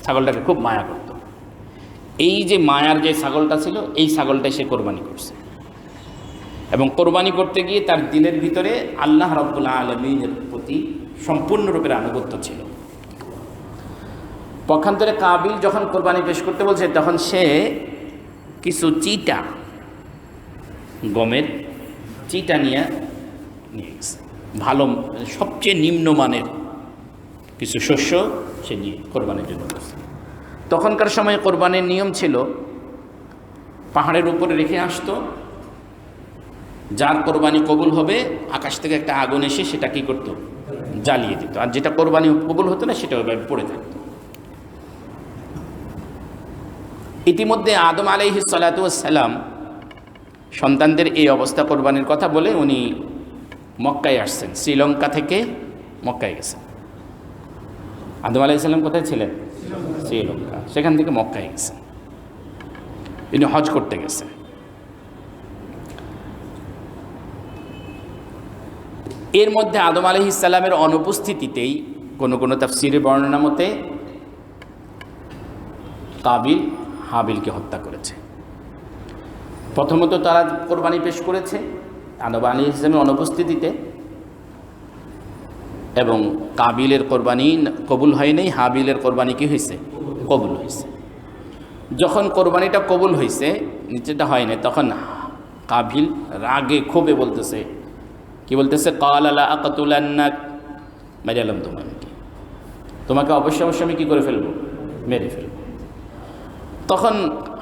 ছাগলটাকে খুব মায়া করত। এই যে মায়ার যে ছাগলটা ছিল, এই ছাগলটাই সে কোরবানি করছে, এবং কোরবানি করতে গিয়ে তার দিলের ভিতরে আল্লাহ রাব্বুল আলামিনের প্রতি সম্পূর্ণরূপে আনুগত্য ছিল। পক্ষান্তরে কাবিল যখন কোরবানি পেশ করতে বলছে, তখন সে কিছু চিটা, গমের চিটা নিয়ে গেছে, ভালো সবচেয়ে নিম্নমানের কিছু শস্য সে নিয়ে কোরবানির জন্য করছে। তখনকার সময়ে কোরবানির নিয়ম ছিল পাহাড়ের উপরে রেখে আসতো, যার কোরবানি কবুল হবে আকাশ থেকে একটা আগুন এসে সেটা কী করতো, জ্বালিয়ে দিত, আর যেটা কোরবানি কবুল হতো না সেটা ওইভাবে পড়ে থাকতো। ইতিমধ্যে আদম আলাইহিস সালাতু ওয়াস সালাম সন্তানদের এই অবস্থা কোরবানির কথা বলে উনি মক্কায় আসছেন, শ্রীলঙ্কা থেকে মক্কায় গেছেন। আদম আলাইহিস সালাম কোথায় ছিলেন? শ্রীলঙ্কা, সেখান থেকে মক্কায় গেছেন, ইনি হজ করতে গেছেন। এর মধ্যে আদম আলাইহিস সালামের অনুপস্থিতিতেই কোনো তাফসীরের বর্ণনা মতে কাবিল হাবিলকে হত্যা করেছে। প্রথমত তারা কোরবানি পেশ করেছে আদম আলাইহিস সালামের অনুপস্থিতিতে, এবং কাবিলের কোরবানি কবুল হয় নাই, হাবিলের কোরবানি কি হয়েছে, কবুল হয়েছে। যখন কোরবানিটা কবুল হয়েছে, নিচেটা হয় না, তখন কাবিল রাগে ক্ষোভে বলতেছে, কি বলতেছে, ক্বালা লা আকতুলান্নাক, মেরে এলাম তোমাকে অবশ্যই আমি কী করে ফেলবো, মেরে ফেলবো। তখন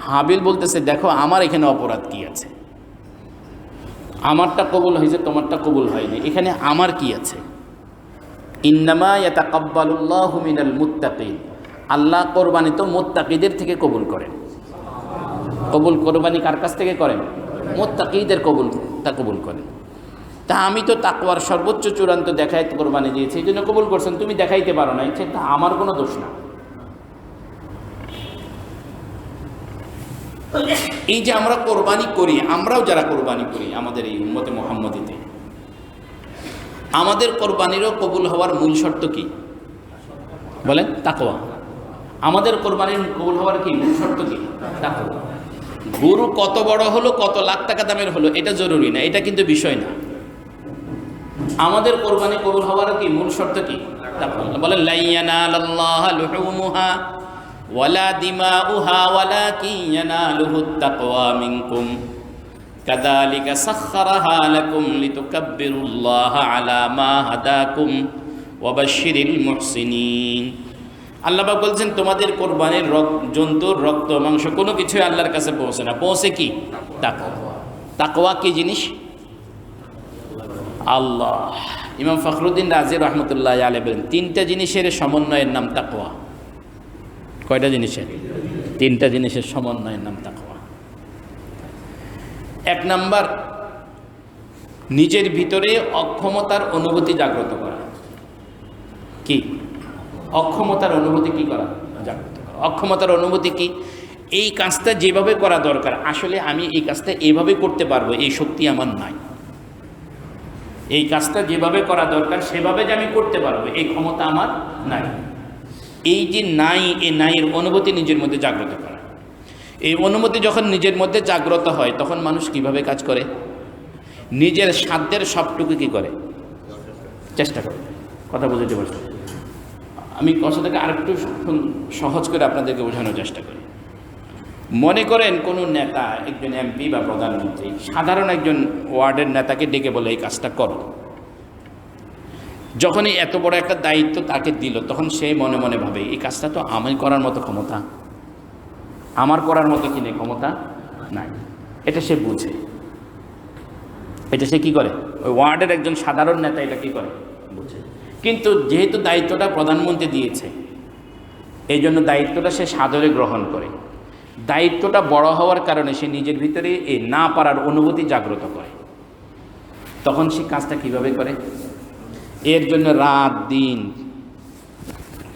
হাবিল বলতেছে দেখো আমার এখানে অপরাধ কি আছে, আমারটা কবুল হয়েছে তোমারটা কবুল হয়নি, এখানে আমার কি আছে। ইন্নামা ইয়াতাকাব্বালুল্লাহু মিনাল মুত্তাকিন, আল্লাহ কোরবানি তো মুত্তাকিদের থেকে কবুল করেন। কবুল কোরবানি কার কাছ থেকে করেন? মুত্তাকিদের কবুল করেন। তা আমি তো তাকওয়ার সর্বোচ্চ চূড়ান্ত দেখাই কোরবানি দিয়েছি, এই জন্য কবুল করছেন, তুমি দেখাইতে পারো না, সেটা আমার কোনো দোষ না। এই যে আমরা কোরবানি করি, আমরাও যারা কোরবানি করি আমাদের এই উম্মতে মুহাম্মদীতে, আমাদের কোরবানিরও কবুল হওয়ার মূল শর্ত কি বলেন? তাকওয়া। আমাদের কোরবানির কবুল হওয়ার কি মূল শর্ত কি? তাকওয়া। গরু কত বড় হলো, কত লাখ টাকা দামের হলো, এটা জরুরি না, এটা কিন্তু বিষয় না। আমাদের কোরবানি কবুল হওয়ার কি মূল শর্ত কি? তাকওয়া। বলেন লা ইয়ানালাল্লাহু লুহুমুহা ওয়ালা দিমাউহা ওয়ালাকিন ইয়ানালুহুত তাকওয়া মিনকুম কাযালিকা সাখখারাহা লাকুম লিতুকাব্বিরুল্লাহা আলা মা হাদাকুম ওয়া বাশশিরিল মুহসিনিন। আল্লাহ পাক বলছেন তোমাদের কোরবানির জন্তুর রক্ত মাংস কোনো কিছুই আল্লাহর কাছে পৌঁছে না, পৌঁছে কি? তাকওয়া। তাকওয়া কি জিনিস? আল্লাহ। ইমাম ফখরুদ্দিন রাজি রহমতুল্লাহ আলাইহি বলেন তিনটা জিনিসের সমন্বয়ের নাম তাকওয়া। কয়টা জিনিসের? তিনটা জিনিসের সমন্বয়ের নাম তাকওয়া। এক নাম্বার, নিজের ভিতরে অক্ষমতার অনুভূতি জাগ্রত করা। কি? অক্ষমতার অনুভূতি কি করা? জাগ্রত করা। অক্ষমতার অনুভূতি কি? এই কাজটা যেভাবে করা দরকার, আসলে আমি এই কাজটা এভাবে করতে পারবো, এই শক্তি আমার নাই। এই কাজটা যেভাবে করা দরকার সেভাবে যে আমি করতে পারবো, এই ক্ষমতা আমার নাই। এই যে নাই, এই নাইয়ের অনুভূতি নিজের মধ্যে জাগ্রত করা। এই অনুভূতি যখন নিজের মধ্যে জাগ্রত হয়, তখন মানুষ কিভাবে কাজ করে? নিজের সাধ্যের সবটুকু কি করে? চেষ্টা করে। কথা বুঝতে পারছি? আমি কথাটাকে আরেকটু সহজ করে আপনাদেরকে বোঝানোর চেষ্টা করি। মনে করেন কোনো নেতা, একজন এমপি বা প্রধানমন্ত্রী সাধারণ একজন ওয়ার্ডের নেতাকে ডেকে বলে এই কাজটা করো। যখনই এত বড় একটা দায়িত্ব তাকে দিল, তখন সে মনে মনে ভাবে এই কাজটা তো আমি করার মতো ক্ষমতা, আমার করার মতো কি নেই, ক্ষমতা নাই। এটা সে বুঝে, এটা সে কি করে? ওই ওয়ার্ডের একজন সাধারণ নেতা এটা কি করে? বুঝে। কিন্তু যেহেতু দায়িত্বটা প্রধানমন্ত্রী দিয়েছে, এই জন্য দায়িত্বটা সে সাদরে গ্রহণ করে। দায়িত্বটা বড় হওয়ার কারণে সে নিজের ভিতরে এই না পারার অনুভূতি জাগ্রত করে। তখন সে কাজটা কিভাবে করে? এর জন্য রাত দিন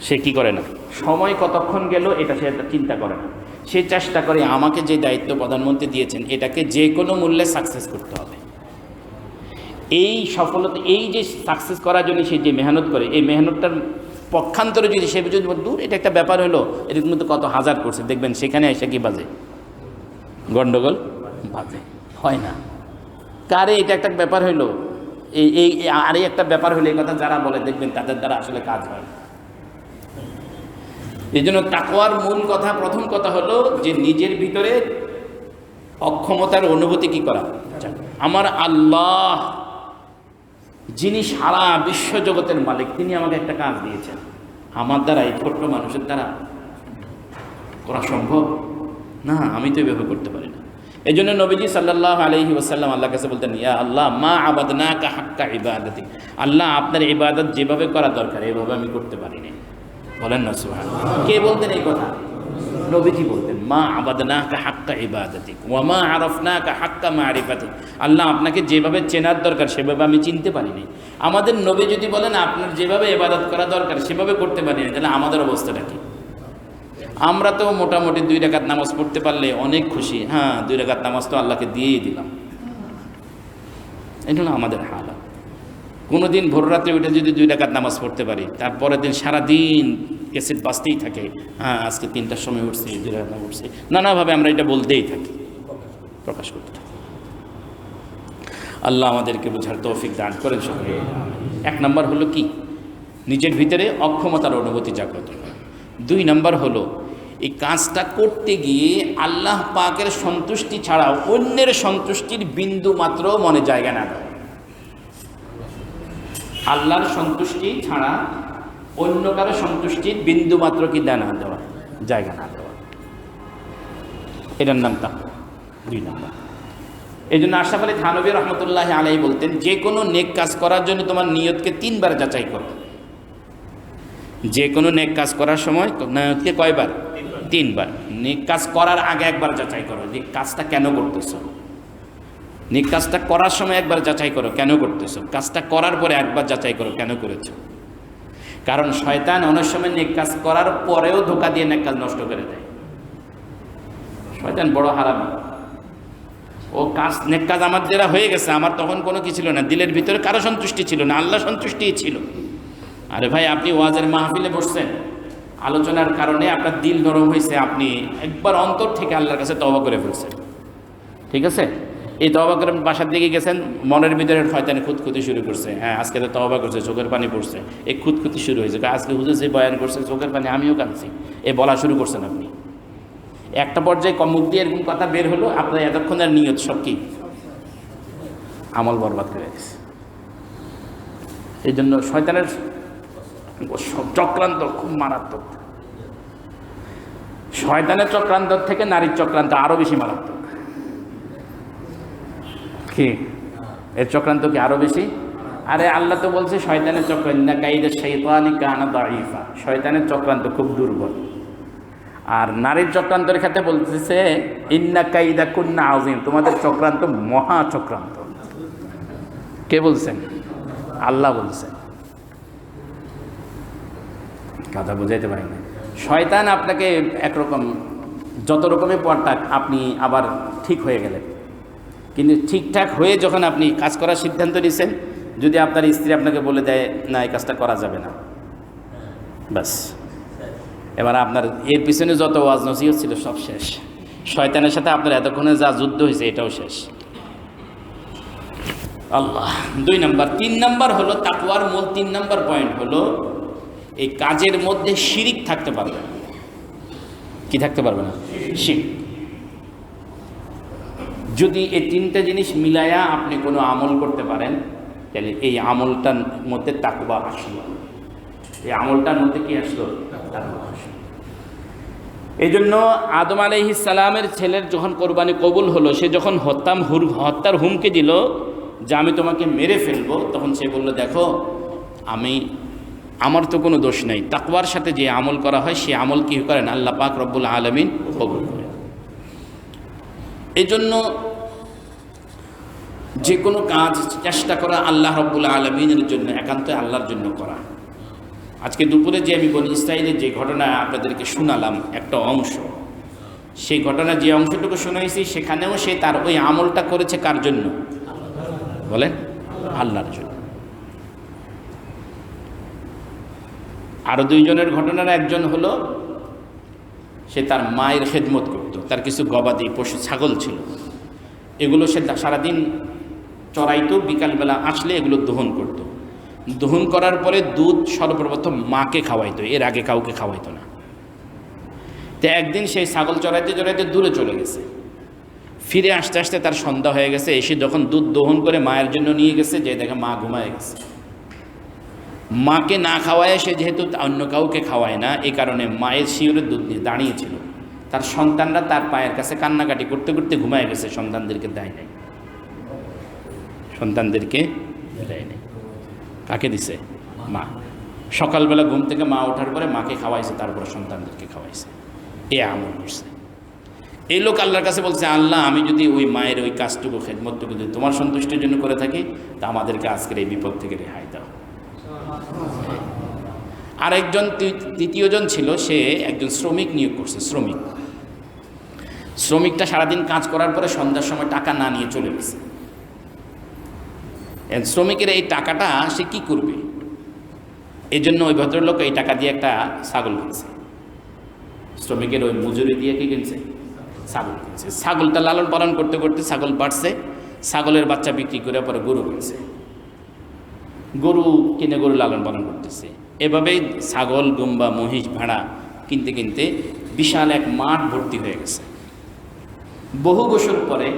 সে কি করে না, সময় কতক্ষণ গেল এটা সে চিন্তা করে না। সে চেষ্টা করে আমাকে যে দায়িত্ব প্রধানমন্ত্রী দিয়েছেন এটাকে যে কোনো মূল্যে সাকসেস করতে হবে। এই সফলতা, এই যে সাকসেস করার জন্য সে যে মেহনত করে, এই মেহনতটার পক্ষান্তরে যদি সে যদি দূর এটা একটা ব্যাপার হলো, এরকম তো কত হাজার করছে, দেখবেন সেখানে এসে কি বাজে? গন্ডগোল বাজে, হয় না? কারে এটা একটা ব্যাপার হইলো, এই আরে একটা ব্যাপার হলো, এই কথা যারা বলে দেখবেন তাদের দ্বারা আসলে কাজ হয়। এই জন্য তাকওয়ার মূল কথা, প্রথম কথা হলো যে নিজের ভিতরে অক্ষমতার অনুভূতি কি করা। আমার আল্লাহ যিনি সারা বিশ্ব জগতের মালিক, তিনি আমাকে একটা কাজ দিয়েছেন, আমার দ্বারা এই ছোট্ট মানুষের দ্বারা করা সম্ভব না, আমি তো এভাবে করতে পারি না। এই জন্য নবীজি সাল্লাল্লাহু আলাইহি ওয়াসাল্লাম আল্লাহর কাছে বলতেন, ইয়া আল্লাহ মা আবাদনাকা হাক্কা ইবাদাতি, আল্লাহ আপনার ইবাদত যেভাবে করা দরকার এভাবে আমি করতে পারি না। বলেন না সুবহানাল্লাহ। কে বলতেন এই কথা? নবীজি বলতেন, মা আবাদনাকা হাক্কা ইবাদাতিক ওয়া মা আরাফনাকা হাক্কা মারিফাতিক, আল্লাহ আপনাকে যেভাবে চেনার দরকার সেভাবে আমি চিনতে পারিনি। আমাদের নবী যদি বলেন আপনার যেভাবে ইবাদত করা দরকার সেভাবে করতে পারিনি, তাহলে আমাদের অবস্থাটা কি? আমরা তো মোটামুটি 2 রাকাত নামাজ পড়তে পারলে অনেক খুশি, হ্যাঁ 2 রাকাত নামাজ তো আল্লাহকে দিয়েই দিলাম। এটা হলো আমাদের হালাত। কোনো দিন ভোর রাত্রে উঠে যদি 2 রাকাত নামাজ পড়তে পারি, তারপরের দিন সারাদিন ক্যাসেট বাজতেই থাকে, হ্যাঁ আজকে 3টার সময় উঠছি, 2 রাকাত নামাজ উঠছি, নানাভাবে আমরা এটা বলতেই থাকি, প্রকাশ করতে থাকি। আল্লাহ আমাদেরকে বোঝার তৌফিক দান করেন সকলে। 1 নম্বর হলো কি? নিজের ভিতরে অক্ষমতার অনুভূতি জাগ্রত। 2 নম্বর হলো এই কাজটা করতে গিয়ে আল্লাহ পাকের সন্তুষ্টি ছাড়া অন্যের সন্তুষ্টির বিন্দু মাত্র মনে জায়গা না দেওয়া। আল্লাহর সন্তুষ্টি ছাড়া অন্য কারো সন্তুষ্টির বিন্দু মাত্র কি না দেওয়া, জায়গা না দেওয়া, এটার নাম তাকওয়া। 2 নম্বর। এই জন্য আশরাফ আলী থানভী রহমতুল্লাহ আলাইহি বলতেন, যে কোনো নেক কাজ করার জন্য তোমার নিয়তকে 3 বার যাচাই করো। যে কোনো নেক কাজ করার সময় নিয়তকে কয়বার? 3 বার। নেক কাজ করার আগে একবার যাচাই করো যে কাজটা কেন করতেছো। নেক কাজটা করার সময় একবার যাচাই করো কেন করতেছো, কাজটা করার পরে একবার যাচাই করো কেন করেছো। কারণ শয়তান অনেক সময় নেক কাজ করার পরেও ধোঁকা দিয়ে নেক কাজ নষ্ট করে দেয়। শয়তান বড় হারামি। ও কাজ, নেক কাজ আমার যারা হয়ে গেছে, আমার তখন কোনো কিছু ছিল না, দিলের ভিতরে কারো সন্তুষ্টি ছিল না, আল্লাহ সন্তুষ্টিই ছিল। আরে ভাই, আপনি ওয়াজের মাহফিলে বসছেন, আলোচনার কারণে আপনার দিল নরম হয়েছে, আপনি একবার অন্তর থেকে আল্লাহর কাছে তওবা করে ফেলছেন, ঠিক আছে? এই তওবা করে বাসার দিকে গেছেন, মনের ভিতরে শয়তানে খুঁতখুঁতি শুরু করছে, হ্যাঁ আজকে তো তওবা করছে, চোখের পানি পড়ছে, এই খুঁতখুঁতি শুরু হয়েছে, আজকে হুজুর যে বয়ান করছে চোখের পানি আমিও কাঁদছি, এ বলা শুরু করছেন আপনি। একটা পর্যায়ে মুখ দিয়ে এরকম কথা বের হলো, আপনার এতক্ষণের নিয়ত সব কি আমল বরবাদ করে গেছে। এই জন্য শয়তানের চক্রান্ত খুব মারাত্মক। শয়তানের চক্রান্ত থেকে নারীর চক্রান্ত আরো বেশি মারাত্মক। কি এর চক্রান্ত কি আরো বেশি? আরে আল্লাহ তো বলছে শয়তানের চক্রান্ত, ইন্না কাইদা শাইতানি কানা দাঈফা, শয়তানের চক্রান্ত খুব দুর্বল। আর নারীর চক্রান্তের ক্ষেত্রে বলতেছে ইন্না কাইদা কুন্না আযীম, তোমাদের চক্রান্ত মহা চক্রান্ত। কে বলছেন? আল্লাহ বলছেন। কথা বুঝাইতে পারি না। শয়তান আপনাকে একরকম যত রকমের পড়টাক আপনি আবার ঠিক হয়ে গেলেন, কিন্তু ঠিকঠাক হয়ে যখন আপনি কাজ করার সিদ্ধান্ত নিয়েছেন, যদি আপনার স্ত্রী আপনাকে বলে দেয় না এই কাজটা করা যাবে না, ব্যাস এবার আপনার এর পিছনে যত ওয়াজ নসিহত ছিল সব শেষ। শয়তানের সাথে আপনার এতক্ষণে যা যুদ্ধ হয়েছে এটাও শেষ। আল্লাহ। 2 নম্বর। 3 নম্বর হলো তাকওয়ার মূল 3 নম্বর পয়েন্ট হলো এই কাজের মধ্যে শিরিক থাকতে পারবে না। কি থাকতে পারবে না? শিরিক। যদি এই 3টা জিনিস মিলায়া আপনি কোনো আমল করতে পারেন, তাহলে এই আমলটার মধ্যে তাকওয়া আসলো। এই আমলটার মধ্যে কি আসলো? তাকওয়া আসলো। এই জন্য আদম আলাইহিস সালামের ছেলের যখন কোরবানি কবুল হলো, সে যখন হত্যার হুমকি দিল যে আমি তোমাকে মেরে ফেলবো, তখন সে বলল দেখো আমার তো কোনো দোষ নেই। তাকওয়ার সাথে যে আমল করা হয় সে আমল কি করেন? আল্লাহ পাক রব্বুল আলামিন কবুল করেন। এই জন্য যে কোনো কাজ চেষ্টা করা আল্লাহ রব্বুল আলামিনের জন্য, একান্ত আল্লাহর জন্য করা। আজকে দুপুরে যে আমি বনি ইসরাইলের যে ঘটনা আপনাদেরকে শোনালাম একটা অংশ, সেই ঘটনা যে অংশটুকু শোনাইছি সেখানেও সে তার ওই আমলটা করেছে কার জন্য বলেন? আল্লাহর জন্য। আরো 2 জনের ঘটনার একজন হলো সে তার মায়ের খেদমত করত, তার কিছু গবাদি পশু ছাগল ছিল, এগুলো সে সারাদিন চড়াইতো, বিকালবেলা আসলে এগুলো দহন করত। দহন করার পরে দুধ সর্বপ্রথম মাকে খাওয়াইতো, এর আগে কাউকে খাওয়াইতো না। তো একদিন সেই ছাগল চড়াইতে চড়াইতে দূরে চলে গেছে, ফিরে আসতে আসতে তার সন্ধ্যা হয়ে গেছে। এসে যখন দুধ দহন করে মায়ের জন্য নিয়ে গেছে, যে দেখে মা ঘুমায় গেছে। মাকে না খাওয়ায় সে যেহেতু অন্য কাউকে খাওয়ায় না, এই কারণে মায়ের শিওরে দুধ নিয়ে দাঁড়িয়েছিল। তার সন্তানরা তার পায়ের কাছে কান্নাকাটি করতে করতে ঘুমায় গেছে, সন্তানদেরকে দেয় নাই। সন্তানদেরকে দেয় নাই। কাকে দিছে? মা। সকালবেলা ঘুম থেকে মা ওঠার পরে মাকে খাওয়াইছে, তারপরে সন্তানদেরকে খাওয়াইছে। এ আমল করছে। এই লোক আল্লাহর কাছে বলছে, আল্লাহ আমি যদি ওই মায়ের ওই কাজটুকু খেদমতটুকু যদি তোমার সন্তুষ্টির জন্য করে থাকি, তা আমাদেরকে আজকের এই বিপদ থেকে রেহাই দাও। আরেকজন তৃতীয়জন ছিল, সে একজন শ্রমিক নিয়োগ করছে। শ্রমিকটা সারাদিন কাজ করার পরে সন্ধ্যার সময় টাকা না নিয়ে চলে গেছে। শ্রমিকের এই টাকাটা সে কি করবে? এই জন্য ওই ভদ্রলোক এই টাকা দিয়ে একটা ছাগল কিনছে। শ্রমিকের ওই মজুরি দিয়ে কি কিনছে? ছাগল কিনছে। ছাগলটা লালন পালন করতে করতে ছাগল বাড়ছে, ছাগলের বাচ্চা বিক্রি করে পরে গরু কিনছে। গরু কিনে গরু লালন পালন করতেছে। এভাবেই ছাগল, দুম্বা, মহিষ, ভেড়া কিনতে কিনতে বিশাল এক মাঠ ভর্তি হয়ে গেছে। বহু বছর পরে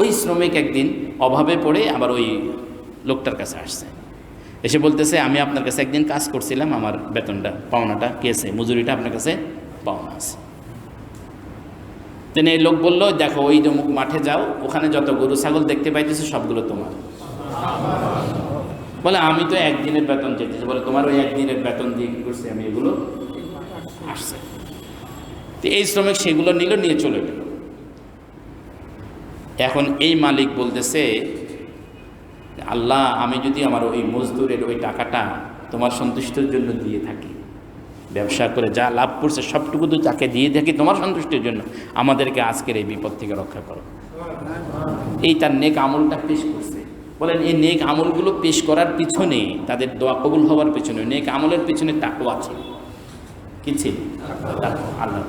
ওই শ্রমিক একদিন অভাবে পড়ে আবার ওই লোকটার কাছে আসছে। এসে বলতেছে, আমি আপনার কাছে একদিন কাজ করছিলাম, আমার বেতনটা পাওনাটা কেছে, মজুরিটা আপনার কাছে পাওনা আছে। তেনে এই লোক বললো, দেখো ওই অমুক মাঠে যাও, ওখানে যত গরু ছাগল দেখতে পাইতেছে সবগুলো তোমার। বলে আমি তো একদিনের বেতন চেয়েছি। বলে তোমার ওই একদিনের বেতন দিয়ে কি করছি আমি, এগুলো আসছে। তো এই শ্রমিক সেগুলো নিল, নিয়ে চলে গেল। এখন এই মালিক বলতেছে, আল্লাহ আমি যদি আমার ওই মজদুরের ওই টাকাটা তোমার সন্তুষ্টির জন্য দিয়ে থাকি, ব্যবসা করে যা লাভ করছে সবটুকু তো তাকে দিয়ে থাকি তোমার সন্তুষ্টির জন্য, আমাদেরকে আজকের এই বিপদ থেকে রক্ষা করো। এই তার নেক আমলটা পেশ করছে। বলেন এই নেক আমলগুলো পেশ করার পিছনে, তাদের দোয়া কবুল হওয়ার পিছনে, নেক আমলের পিছনে তাকওয়া ছিল। কি ছিল? আল্লাহ।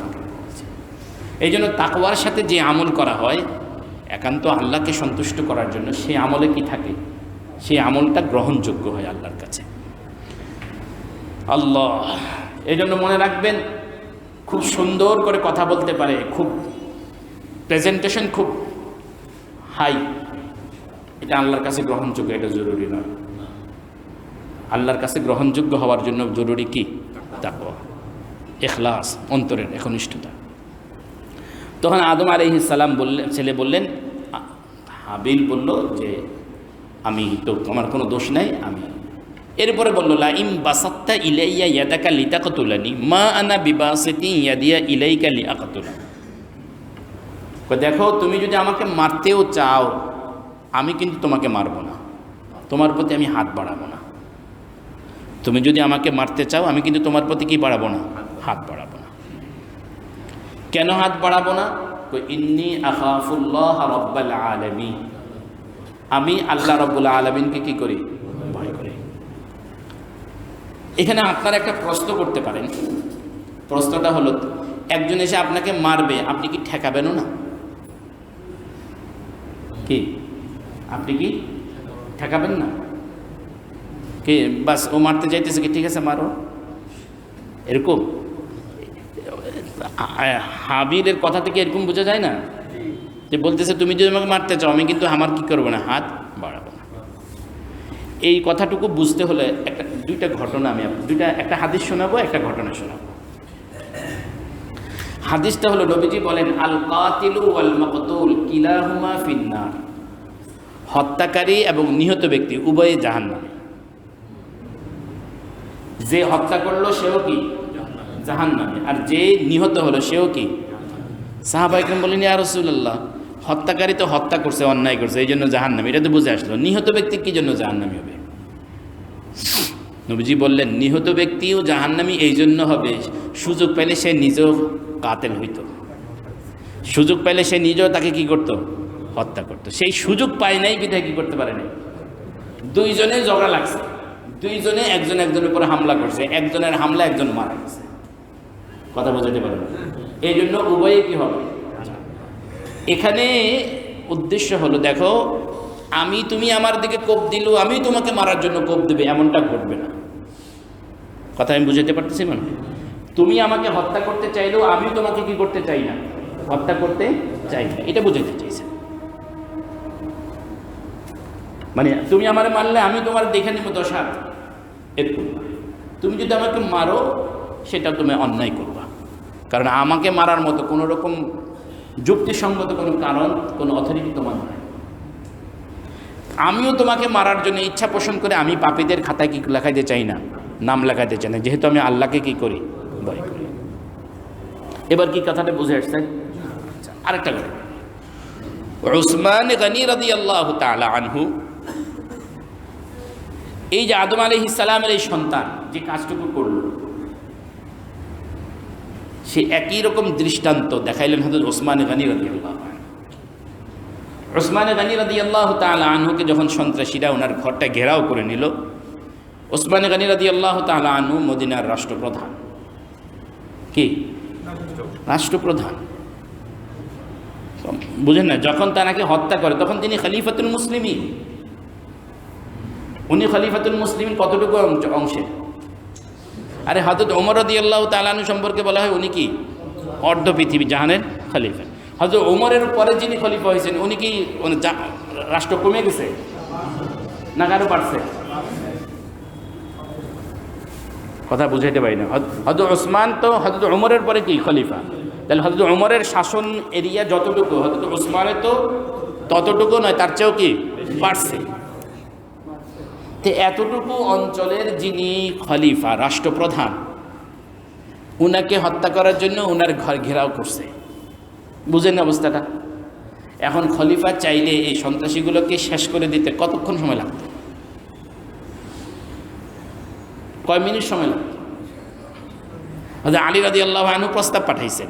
এই জন্য তাকওয়ার সাথে যে আমল করা হয় একান্ত আল্লাহকে সন্তুষ্ট করার জন্য, সেই আমলে কি থাকে? সেই আমলটা গ্রহণযোগ্য হয় আল্লাহর কাছে। আল্লাহ। এই জন্য মনে রাখবেন, খুব সুন্দর করে কথা বলতে পারে, খুব প্রেজেন্টেশন খুব হাই, এটা আল্লাহর কাছে গ্রহণযোগ্য, এটা জরুরি নয়। আল্লাহর কাছে গ্রহণযোগ্য হওয়ার জন্য জরুরি কি? তাকওয়া, ইখলাস, অন্তরের একনিষ্ঠতা। তখন আদম আলাইহিস সালাম ছেলে বললেন, হাবিল বলল যে আমি তো, আমার কোনো দোষ নাই, আমি। এরপরে বলল, লা ইম বাসাত্তা ইলাইয়া ইয়াদাকা লিতাকতুলানি মা আনা বিবাসিতি ইয়াদিয়া ইলাইকা লিআকতুলা। দেখো তুমি যদি আমাকে মারতেও চাও, আমি কিন্তু তোমাকে মারবো না, তোমার প্রতি আমি হাত বাড়াবো না। তুমি যদি আমাকে মারতে চাও আমি কিন্তু তোমার প্রতি কি বাড়াবো না, হাত বাড়াবো না। কেন হাত বাড়াবো না? ইন্নী আখাফুল্লাহ রাব্বাল আলামিন, আমি আল্লাহ রাব্বুল আলামিনকে কি করি, ভয় করি। এখানে আপনারা একটা প্রশ্ন করতে পারেন। প্রশ্নটা হলো, একজন এসে আপনাকে মারবে, আপনি কি ঠেকাবেনও না? কি আপনি কি ঠেকাবেন না? কি বাস ও মারতে চাইতেছে, কি ঠিক আছে মারো, এরকম? হাবিলের কথা থেকে এরকম বোঝা যায় না যে বলতেছে তুমি যদি আমাকে মারতে চাও আমি কিন্তু আমার কি করবো না, হাত বাড়াবো না। এই কথাটুকু বুঝতে হলে দুইটা ঘটনা আমি একটা হাদিস শোনাবো, একটা ঘটনা শোনাবো। হাদিসটা হলো, নবীজি বলেন আল কাতিলু ওয়াল মাকতুল কিলাহুমা ফিন্নার, হত্যাকারী এবং নিহত ব্যক্তি উভয়ে জাহান্নামে। যে হত্যা করলো সেও কি জাহান্নামে, আর যে নিহত হলো সেও কি। সাহাবা ইকরাম বলেন ইয়া রাসূলুল্লাহ, হত্যাকারী তো হত্যা করছে, অন্যায় করছে, এই জন্য জাহান্নামী, এটা তো বুঝে আসলো, নিহত ব্যক্তি কি জন্য জাহান্নামী হবে? নবীজি বললেন নিহত ব্যক্তিও জাহান্নামী এই জন্য হবে, সুযোগ পেলে সে নিজেও কাতেল হইত, সুযোগ পেলে সে নিজেও তাকে কি করত, হত্যা করত। সেই সুযোগ পায় নাই বিধায় কি করতে পারে নাই। দুইজনে ঝগড়া লাগছে, দুইজনে একজন একজনের উপরে হামলা করছে, একজনের হামলা একজন মারা গেছে, কথা বোঝাতে পারে না, এই জন্য উভয়ে কি হবে। এখানে উদ্দেশ্য হলো, দেখো তুমি আমার দিকে কোপ দিল, আমি তোমাকে মারার জন্য কোপ দেবে, এমনটা ঘটবে না। কথা আমি বুঝাতে পারতেছি না? তুমি আমাকে হত্যা করতে চাইলেও আমি তোমাকে কি করতে চাই না, হত্যা করতে চাই না, এটা বুঝাতে চাইছে। মানে তুমি আমারে মারলে আমি তোমার দেখে নিব দশাত, এরকম। তুমি যদি আমাকে মারো সেটা তুমি অন্যায় করবা, কারণ আমাকে মারার মতো কোনো রকম যুক্তিসঙ্গত কোনো কারণ, কোনো অথরিটি তোমার নয়। আমিও তোমাকে মারার জন্য ইচ্ছা পোষণ করে আমি পাপীদের খাতায় কি লেখাইতে চাই না, নাম লেখাইতে চাই না, যেহেতু আমি আল্লাহকে কি করি, ভয় করি। এবার কি কথাটা বুঝে আসছে? আরেকটা কথা, উসমান গনি রাদিয়াল্লাহু তাআলা আনহু, এই যে আদম আলাইহিস সালামের এই সন্তান যে কাজটুকু করল, সে একই রকম দৃষ্টান্ত দেখাইলেন হযরত উসমান গনি রাদিয়াল্লাহু আনহু। উসমান গনি রাদিয়াল্লাহু তাআলা আনহুকে যখন সন্ত্রাসীরা ওনার ঘরটা ঘেরাও করে নিল, উসমান গনি রাদিয়াল্লাহু তাআলা আনহু মদিনার রাষ্ট্রপ্রধান, কি রাষ্ট্রপ্রধান, বুঝেন না? যখন তাকে হত্যা করে তখন তিনি খলিফাতুল মুসলিমিন। উনি খলিফাতুল মুসলিমিন কতটুকু অংশে? আরে হযরত ওমর রাদিয়াল্লাহু তাআলা আনহু সম্পর্কে বলা হয় উনি কি অর্ধ পৃথিবী জাহানের খলিফা। হযরত ওমরের পরে যিনি খলিফা হয়েছেন উনি কি রাষ্ট্র কমে গেছে না কারো বাড়ছে? কথা বুঝাইতে পারি না। হযরত ওসমান তো হযরত ওমরের পরে কি খলিফা, তাহলে হযরত ওমরের শাসন এরিয়া যতটুকু, হযরত ওসমানের তো ততটুকু নয়, তার চেয়েও কি বাড়ছে। তো এতটুকু অঞ্চলের যিনি খলিফা, রাষ্ট্রপ্রধান, উনাকে হত্যা করার জন্য উনার ঘর ঘেরাও করছে। বুঝেন অবস্থাটা? এখন খলিফা চাইলে এই সন্ত্রাসীগুলোকে শেষ করে দিতে কতক্ষণ সময় লাগত? কয় মিনিট সময় লাগত? হযরত আলী রাদিয়াল্লাহু আনহু প্রস্তাব পাঠাইছেন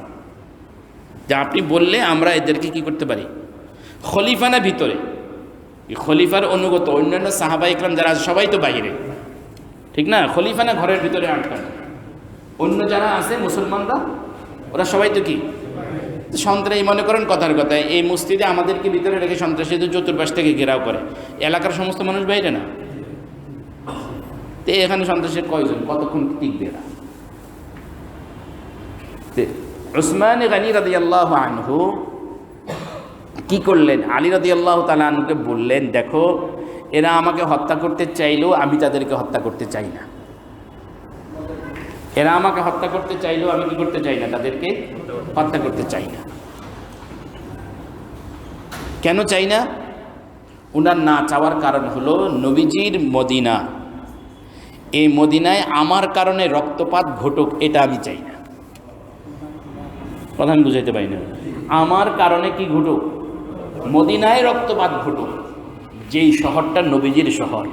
যে আপনি বললে আমরা এদেরকে কি করতে পারি, খলিফানা ভিতরে, খলিফার অনুগত অন্যান্য সাহাবা ইকরাম যারা সবাই তো বাইরে, ঠিক না? খলিফানা ঘরের ভিতরে আটকানো, অন্য যারা আছে মুসলমানরা ওরা সবাই তো কি সন্ত্রাসী। মনে করেন কথার কথায় এই মসজিদে আমাদেরকে ভিতরে রেখে সন্ত্রাসীদের চতুর্পাশ থেকে ঘেরাও করে, এলাকার সমস্ত মানুষ বাইরে না, তো এখানে সন্ত্রাসীর কয়জন, কতক্ষণ টিকবে এরা? উসমান গনি রাদিয়াল্লাহু আনহু কি করলেন? আলী রাদিয়াল্লাহু তাআলা আনহুকে বললেন, দেখো এরা আমাকে হত্যা করতে চাইলেও আমি তাদেরকে হত্যা করতে চাই না, এরা আমাকে হত্যা করতে চাইলেও আমি কি করতে চাই না, তাদেরকে হত্যা করতে চাই না। কেন চাই না? উনার না চাওয়ার কারণ হলো নবীজির মদিনা, এই মদিনায় আমার কারণে রক্তপাত ঘটুক এটা আমি চাই না। কথা আমি বুঝাইতে পারি না? আমার কারণে কি ঘটুক? মদিনায় রক্তপাত ঘটুক, যেই শহরটা নবীজির শহর,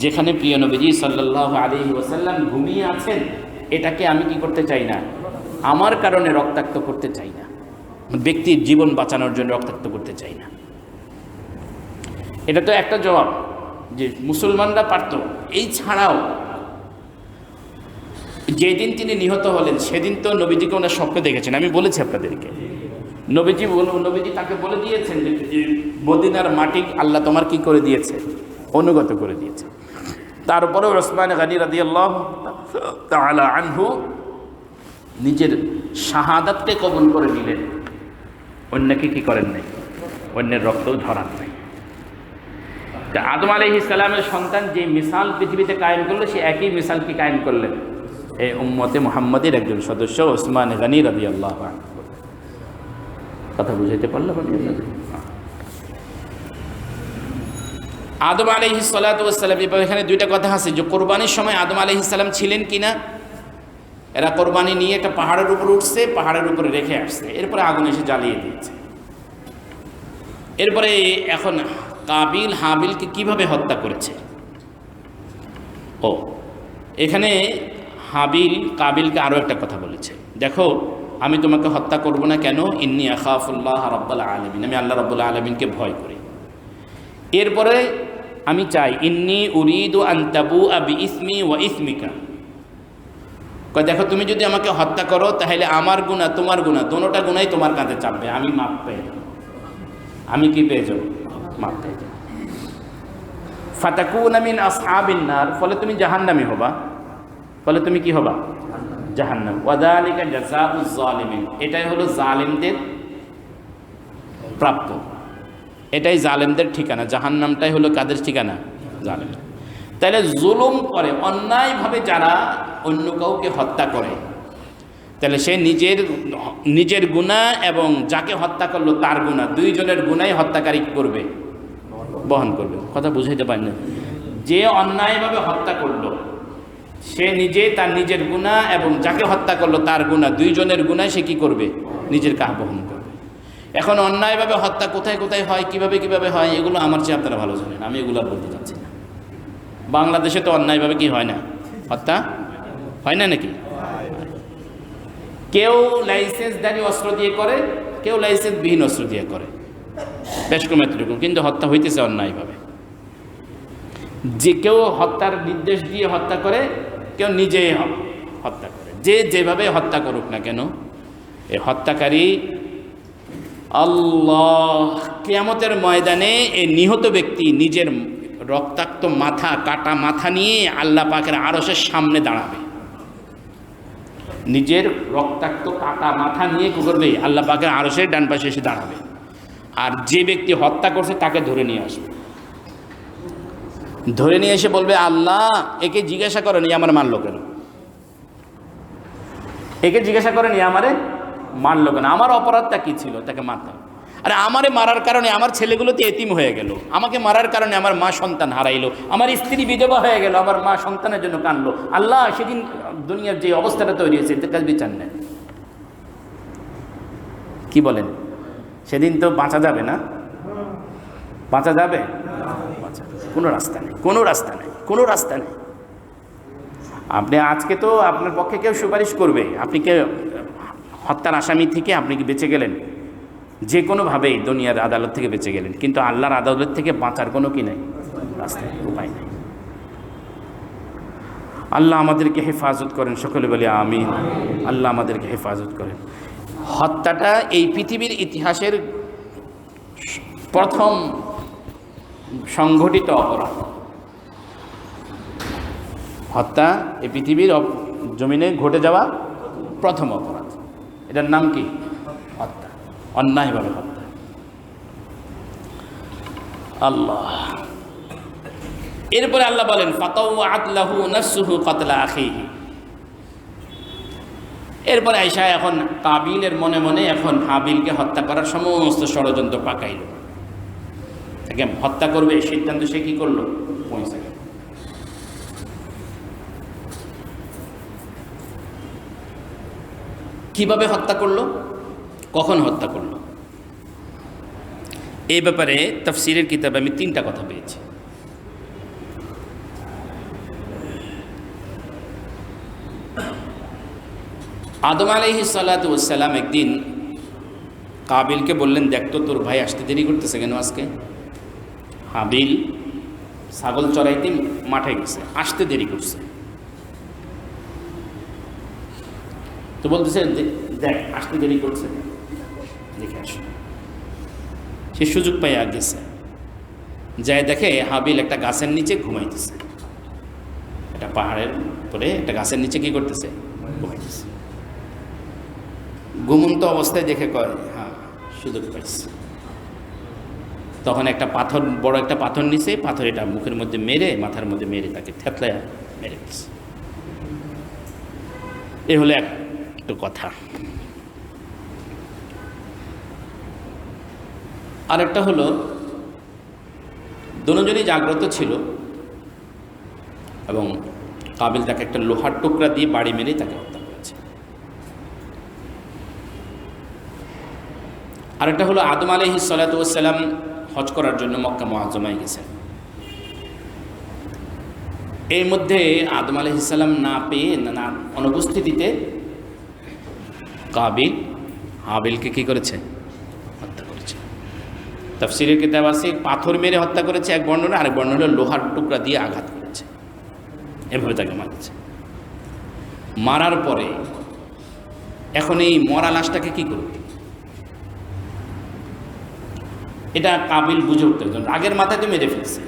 যেখানে প্রিয় নবীজি সাল্লাল্লাহু আলাইহি ওয়াসাল্লাম ঘুমিয়ে আছেন, এটাকে আমি কি করতে চাই না, আমার কারণে রক্তাক্ত করতে চাই না, ব্যক্তির জীবন বাঁচানোর জন্য রক্তাক্ত করতে চাই না। এটা তো একটা জবাব যে মুসলমানরা পারত। এই ছাড়াও যেদিন তিনি নিহত হলেন সেদিন তো নবীজিকে ওনার স্বপ্নে দেখেছেন, আমি বলেছি আপনাদেরকে। নবীজি তাকে বলে দিয়েছেন যে মদিনার মাটি আল্লাহ তোমার কি করে দিয়েছে, অনুগত করে দিয়েছে। তারপরেও ওসমান গনি রাদিয়াল্লাহু তাআলা আনহু নিজের শাহাদাতকে কবুল করে নিলেন, অন্যকে কি করেন নাই, অন্যের রক্তও ঝরান নাই। আদম আলাইহিস সালামের সন্তান যে মিসাল পৃথিবীতে কায়েম করলো, সে একই মিসাল কি কায়েম করলেন এই উম্মতে মুহাম্মাদের একজন সদস্য ওসমান গনি রাদিয়াল্লাহু আনহু। কথা বুঝাইতে পারলাম আমি আপনাদের? আদম আলাইহিস সালাতু ওয়াস সালাম, এখানে দুইটা কথা আছে যে কোরবানির সময় আদম আলাইহিস সালাম ছিলেন কিনা। এরা কোরবানি নিয়ে একটা পাহাড়ের উপর উঠছে, পাহাড়ের উপরে রেখে আসছে, এরপরে আগুন এসে জ্বালিয়ে দিয়েছে। এরপরে এখন কাবিল হাবিলকে কিভাবে হত্যা করেছে। ও এখানে হাবিল কাবিলকে আরও একটা কথা বলেছে, দেখো আমি তোমাকে হত্যা করব না কেন, ইন্নী আখাফুল্লাহ রাব্বুল আলামিন, আমি আল্লাহ রাব্বুল আলামিনকে ভয় করি। এরপরে আমি চাই ইন্নী উরিদু আন তাবুআ বিইসমি ওয়া ইসমিকা, দেখো তুমি যদি আমাকে হত্যা করো তাহলে আমার গুনাহ তোমার গুনাহ দোনোটা গুনাই তোমার কাঁধে চাপবে, আমি মাপ পেয়ে যাব। আমি কি পেয়ে যাব? মাপ পেয়ে যাব। ফাতাকুনা মিন আসহাবিন নার, ফলে তুমি জাহান্নামী হবা, ফলে তুমি কি হবা? জাহান্নাম। ওয়াযালিকা জাযাউজ জালিমিন, এটাই হলো জালিমদের প্রাপ্য, এটাই জালেমদের ঠিকানা। জাহান্নামটাই হলো কাদের ঠিকানা? জালেম। তাহলে জুলুম করে, অন্যায়ভাবে যারা অন্য কাউকে হত্যা করে, তাহলে সে নিজের গুনাহ এবং যাকে হত্যা করলো তার গুনাহ, দুইজনের গুনাহই হত্যাকারী করবে, বহন করবে। কথা বুঝাইতে পারেন না? যে অন্যায়ভাবে হত্যা করলো সে নিজে তার নিজের গুনাহ এবং যাকে হত্যা করলো তার গুনাহ, দুইজনের গুনাহ সে কি করবে? নিজের কাহ বহন করবে। এখন অন্যায়ভাবে হত্যা কোথায় কোথায় হয়, কিভাবে হয়, এগুলো আমার চেয়ে আপনারা ভালো জানেন, আমি এগুলো বলতে চাচ্ছি না। বাংলাদেশে তো অন্যায়ভাবে কি হয় না, হত্যা হয় না নাকি? কেউ লাইসেন্সধারী অস্ত্র দিয়ে করে, কেউ লাইসেন্সবিহীন অস্ত্র দিয়ে করে, বেশ কম এতটুকু, কিন্তু হত্যা হইতেছে অন্যায়ভাবে। যে কেউ হত্যার নির্দেশ দিয়ে হত্যা করে, কেউ নিজেই হত্যা করে। যে যেভাবে হত্যা করুক না কেন, এই হত্যাকারী আল্লাহ কিয়ামতের ময়দানে এই নিহত ব্যক্তি নিজের রক্তাক্ত মাথা, কাটা মাথা নিয়ে আল্লাহ পাকের আরশের সামনে দাঁড়াবে। নিজের রক্তাক্ত কাটা মাথা নিয়ে কি করবে? আল্লাহ পাকের আরশের ডান পাশে এসে দাঁড়াবে। আর যে ব্যক্তি হত্যা করছে তাকে ধরে নিয়ে আসবে, ধরে নিয়ে এসে বলবে, আল্লাহ একে জিজ্ঞাসা করেন আমার মারল কেন, একে জিজ্ঞাসা করেন আমারে মারল কেন, আমার অপরাধটা কি ছিল তাকে মারতাম। আরে আমারে মারার কারণে আমার ছেলেগুলো তো এতিম হয়ে গেল, আমাকে মারার কারণে আমার মা সন্তান হারাইলো, আমার স্ত্রী বিধবা হয়ে গেল, আমার মা সন্তানের জন্য কাঁদলো। আল্লাহ সেদিন দুনিয়ার যে অবস্থাটা তৈরি হয়েছে এদের কাছে বিচার নেন। কি বলেন? সেদিন তো বাঁচা যাবে না? বাঁচা যাবে? কোনো রাস্তা নেই, কোনো রাস্তা নেই, কোনো রাস্তা নেই। আপনি আজকে তো আপনার পক্ষে কেউ সুপারিশ করবে, আপনি কে হত্যার আসামি থেকে আপনি কি বেঁচে গেলেন, যে কোনোভাবেই দুনিয়ার আদালত থেকে বেঁচে গেলেন, কিন্তু আল্লাহর আদালত থেকে বাঁচার কোনো কি নেই, রাস্তা নেই, উপায় নেই। আল্লাহ আমাদেরকে হেফাজত করেন, সকলে বলি আমিন। আল্লাহ আমাদেরকে হেফাজত করেন। হত্যাটা এই পৃথিবীর ইতিহাসের প্রথম সংঘটিত অপরাধ। হত্যা এই পৃথিবীর জমিনে ঘটে যাওয়া প্রথম অপরাধ। এটার নাম কি? হত্যা, অন্যায়ভাবে হত্যা। আল্লাহ এরপরে আল্লাহ বলেন, ফাতাওয়াত লাহু নাফসুহু কাতলা আখিহি। এরপরে আয়েশা এখন কাবিলের মনে মনে এখন হাবিলকে হত্যা করার সমস্ত ষড়যন্ত্র পাকাইল, তাকে হত্যা করবে এই সিদ্ধান্ত সে কি করলো? পৌঁছে গেল। কিভাবে হত্যা করলো, কখন হত্যা করলো, এই ব্যাপারে তাফসীরের কিতাবে আমি 3টা কথা পেয়েছি। আদম আলাইহিস সালাতু ওয়াস সালাম একদিন কাবিলকে বললেন, দেখতো তোর ভাই আসতে দেরি করতেছে কেন আজকে? হাবিল ছাগল চড়াইতে মাঠে গেছে, আসতে দেরি করছে। তো বলতেছে, দেখ আসতে দেরি করছে, দেখে আসো। সে সুযোগ পাইয়া গেছে, যায় দেখে হাবিল একটা গাছের নিচে ঘুমাইতেছে। একটা পাহাড়ের উপরে একটা গাছের নিচে কি করতেছে? ঘুমাইতেছে। ঘুমন্ত অবস্থায় দেখে কয়, হ্যাঁ সুযোগ পাইছে। তখন একটা পাথর, বড় একটা পাথর নিচে, পাথর এটা মুখের মধ্যে মেরে, মাথার মধ্যে মেরে তাকে থেতলায় মেরে দিচ্ছে। এ হলো একটা কথা। আরেকটা হলো, দুজনই জাগ্রত ছিল এবং কাবিল তাকে একটা লোহার টুকরা দিয়ে বাড়ি মেরে তাকে হত্যা করেছে। আরেকটা হলো, আদম আলাইহিস সালাতু ওয়াস সালাম হজ করার জন্য মক্কা মুআজ্জমায় গেছেন। এর মধ্যে আদম আলাইহিস সালাম না পেয়ে, না অনুপস্থিতিতে কাবিল হাবিলকে কি করেছে? হত্যা করেছে। তাফসীরের কিতাব আছে পাথর মেরে হত্যা করেছে এক বর্ণনা, আরেক বর্ণনা হলো লোহার টুকরা দিয়ে আঘাত করেছে, এভাবে তাকে মারছে। মারার পরে এখন এই মরা লাশটাকে কি করবে? এটা কাবিল বুঝে উঠতে, রাগের মাথায় তো মেরে ফেলছে,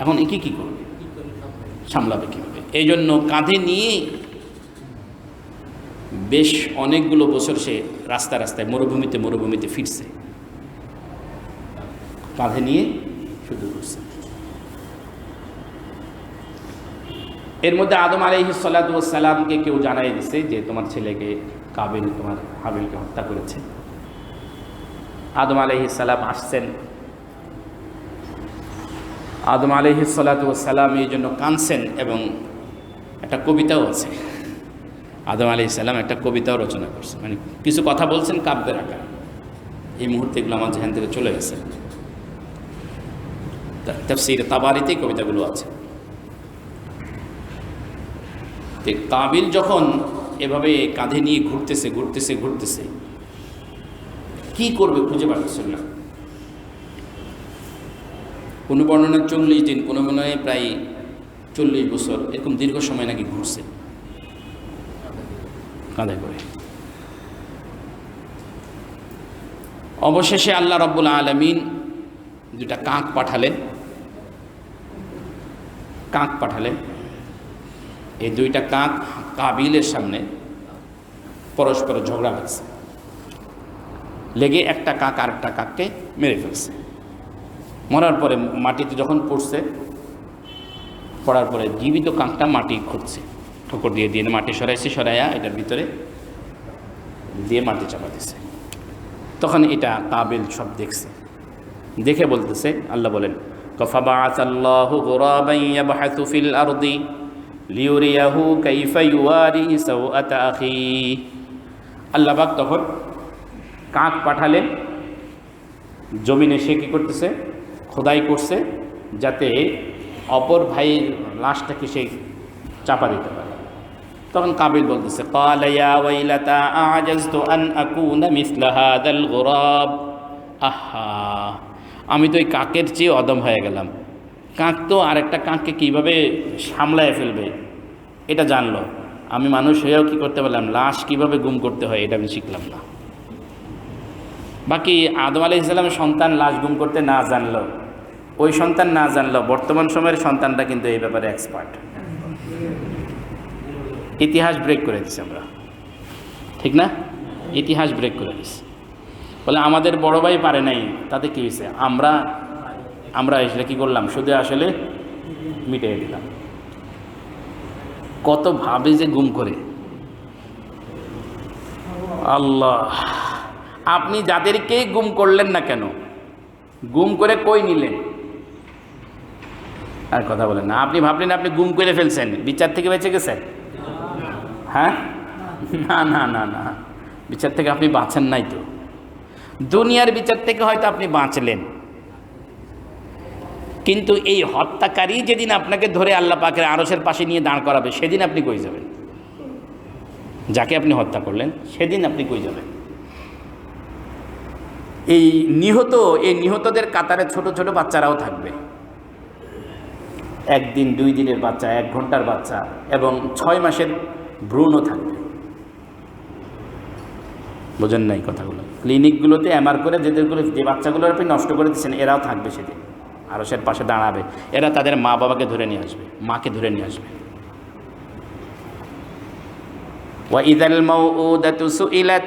এখন একে কি করবে? সামলাবে কীভাবে? এই জন্য কাঁধে নিয়ে বেশ অনেকগুলো বছর সে রাস্তায় রাস্তায় মরুভূমিতে ফিরছে, কাঁধে নিয়ে শুধু ঘুরছে। এর মধ্যে আদম আলাইহিস সালাতু ওয়াস সালামকে কেউ জানাই দিছে যে তোমার ছেলেকে কাবিল তোমার হাবিলকে হত্যা করেছে। আদম আলাইহিস সালাম আসছেন। আদম আলাইহিস সালাতু ওয়াস সালাম এই জন্য কাঁদছেন এবং একটা কবিতাও আছে। আদম আলাইহিস সালাম একটা কবিতাও রচনা করছেন, মানে কিছু কথা বলছেন কাব্যের আকারে। এই মুহূর্তে এগুলো আমার যেখান থেকে চলে গেছে, তাফসীর তাবারিতেই কবিতাগুলো আছে। কাবিল যখন এভাবে কাঁধে নিয়ে ঘুরতেছে, কি করবে খুঁজে পাচ্ছেন না। কোনো বর্ণনায় 40 দিন, কোনো বর্ণনায় প্রায় 40 বছর, এরকম দীর্ঘ সময় নাকি ঘুরছে কাঁধে করে। অবশেষে আল্লাহ রাব্বুল আলামিন দুটা কাক পাঠালেন। এই দুইটা কাক কাবিলের সামনে পরস্পর ঝগড়া লাগছে, লেগে একটা কাক আরেকটা কাককে মেরে ফেলছে। মরার পরে মাটিতে যখন পড়ার পরে জীবিত কাকটা মাটি খুঁড়ছে, ঠোকর দিয়ে মাটি সরাইয়া এটার ভিতরে দিয়ে মাটি চাপা দিছে। তখন এটা কাবিল সব দেখে বলতেছে, আল্লাহ বলেন, ফাবাআসাল্লাহু গুরাবান ইয়াবহাসু ফিল আরদি লিউরিয়াহু কাইফা ইউয়ারি সাওআতা আখি। আল্লাহ পাক তখন কাক পাঠালেন জমিনে, সে কী করতেছে? খোদাই করছে, যাতে অপর ভাইয়ের লাশটাকে সে চাপা দিতে পারে। তখন কাবিল বলতেছে, ক্বালা ইয়া ওয়াইলাতা আ'জাজতু আন আকুনা মিসলা হাযাল গুরাব। আহা, আমি তো ওই কাকের চেয়ে অদম হয়ে গেলাম। কাক তো আরেকটা কাককে কীভাবে সামলায় ফেলবে এটা জানলো, আমি মানুষ হয়েও কী করতে পারলাম? লাশ কীভাবে গুম করতে হয় এটা আমি শিখলাম না। বাকি আদম আলাইহিস সালামের সন্তান লাশ গুম করতে না জানলো, ওই সন্তান না জানলো, বর্তমান সময়ের সন্তানটা কিন্তু এই ব্যাপারে এক্সপার্ট। ইতিহাস ব্রেক করে দিচ্ছি আমরা, ঠিক না? ইতিহাস ব্রেক করে দিচ্ছি। বলে আমাদের বড় ভাই পারে নাই, তাতে কী হয়েছে? আমরা এসে কী করলাম? শুধু আসলে মিটিয়ে দিলাম। কত ভাবে যে গুম করে আল্লাহ। আপনি যাদেরকেই গুম করলেন না কেন, গুম করে কই নিলেন? আর কথা বলেন না। আপনি ভাবলেন আপনি গুম করে ফেলছেন, বিচার থেকে বেঁচে গেছেন? হ্যাঁ, না, বিচার থেকে আপনি বাঁচেন নাই তো। দুনিয়ার বিচার থেকে হয়তো আপনি বাঁচলেন, কিন্তু এই হত্যাকারী যেদিন আপনাকে ধরে আল্লাহ পাকের আরশের পাশে নিয়ে দাঁড় করাবে, সেদিন আপনি কই যাবেন? যাকে আপনি হত্যা করলেন সেদিন আপনি কই যাবেন? এই নিহতদের কাতারে ছোট ছোট বাচ্চারাও থাকবে, 1 দিন 2 দিনের বাচ্চা, 1 ঘন্টার বাচ্চা এবং 6 মাসের ভ্রূণও থাকবে। বোঝেন নাই কথাগুলো? ক্লিনিকগুলোতে এমআর করে যে বাচ্চাগুলোর আপনি নষ্ট করে দিচ্ছেন এরাও থাকবে সেদিন, আরশের পাশে দাঁড়াবে। এরা তাদের মা বাবাকে ধরে নিয়ে আসবে, মাকে ধরে নিয়ে আসবে। ওয়া ইযাল মাউউদাতু সুইলাত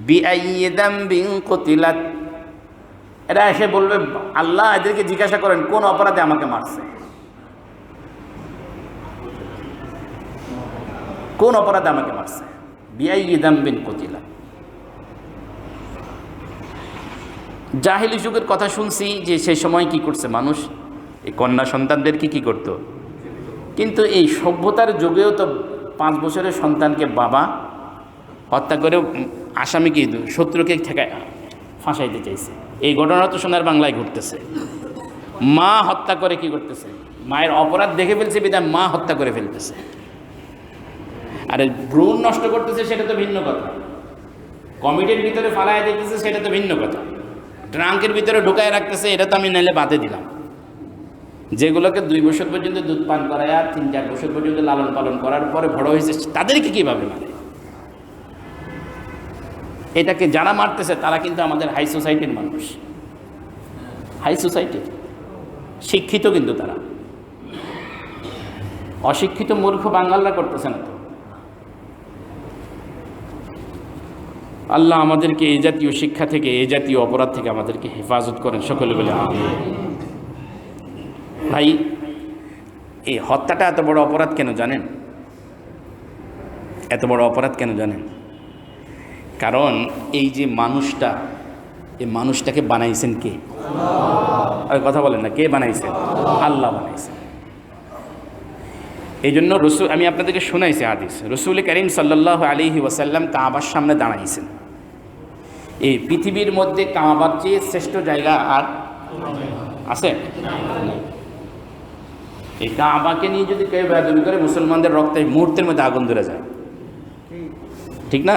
বিআইয়ি যামবিন কুতিলাত, এরা এসে বলবে আল্লাহ এদেরকে জিজ্ঞাসা করেন কোন অপরাধে আমাকে মারছে, কোন অপরাধে আমাকে মারছে। বিআইয়ি যামবিন কুতিলাত। জাহিলি যুগের কথা শুনছি যে সেই সময় কি করছে মানুষ, এই কন্যা সন্তানদেরকে কি করত, কিন্তু এই সভ্যতার যুগেও তো 5 বছরের সন্তানকে বাবা হত্যা করে আসামিকে শত্রুকে ঠেকায় ফাঁসাইতে চাইছে। এই ঘটনা তো সোনার বাংলায় ঘটতেছে। মা হত্যা করে কি করতেছে, মায়ের অপরাধ দেখে ফেলছে বিধায় মা হত্যা করে ফেলতেছে। আর ভ্রূণ নষ্ট করতেছে সেটা তো ভিন্ন কথা, কমিটির ভিতরে ফালায় দিতেছে সেটা তো ভিন্ন কথা, ট্রাঙ্কের ভিতরে ঢুকায় রাখতেছে এটা তো আমি নাইলে বাদে দিলাম। যেগুলোকে 2 বছর পর্যন্ত দুধ পান করায় আর 3-4 বছর পর্যন্ত লালন পালন করার পরে বড় হয়েছে তাদেরকে কীভাবে মারে? এটাকে যারা মারতেছে তারা কিন্তু আমাদের হাই সোসাইটির মানুষ, হাই সোসাইটির শিক্ষিত, কিন্তু তারা অশিক্ষিত মূর্খ বাঙালরা করতেছে না তো। আল্লাহ আমাদেরকে এই জাতীয় শিক্ষা থেকে, এই জাতীয় অপরাধ থেকে আমাদেরকে হেফাজত করেন, সকলে বলে আমিন। ভাই, এই হত্যাটা এত বড় অপরাধ কেন জানেন? এত বড় অপরাধ কেন জানেন? কারণ এই যে মানুষটা, এই মানুষটাকে বানাইছেন কে? আর কথা বলেন না, কে বানাইছেন? আল্লাহ বানাইছেন। এই জন্য আমি আপনাদেরকে শোনাইছি হাদিস, রসুল করিম সাল্লাল্লাহু আলাইহি ওয়াসাল্লাম কাবার সামনে দাঁড়াইছেন। এই পৃথিবীর মধ্যে কাবার চেয়ে শ্রেষ্ঠ জায়গা আর আছে? এই কাবাকে নিয়ে যদি কেউ বেয়াদবি করে মুসলমানদের রক্তে মুহূর্তের মধ্যে আগুন ধরে যায়, ঠিক না?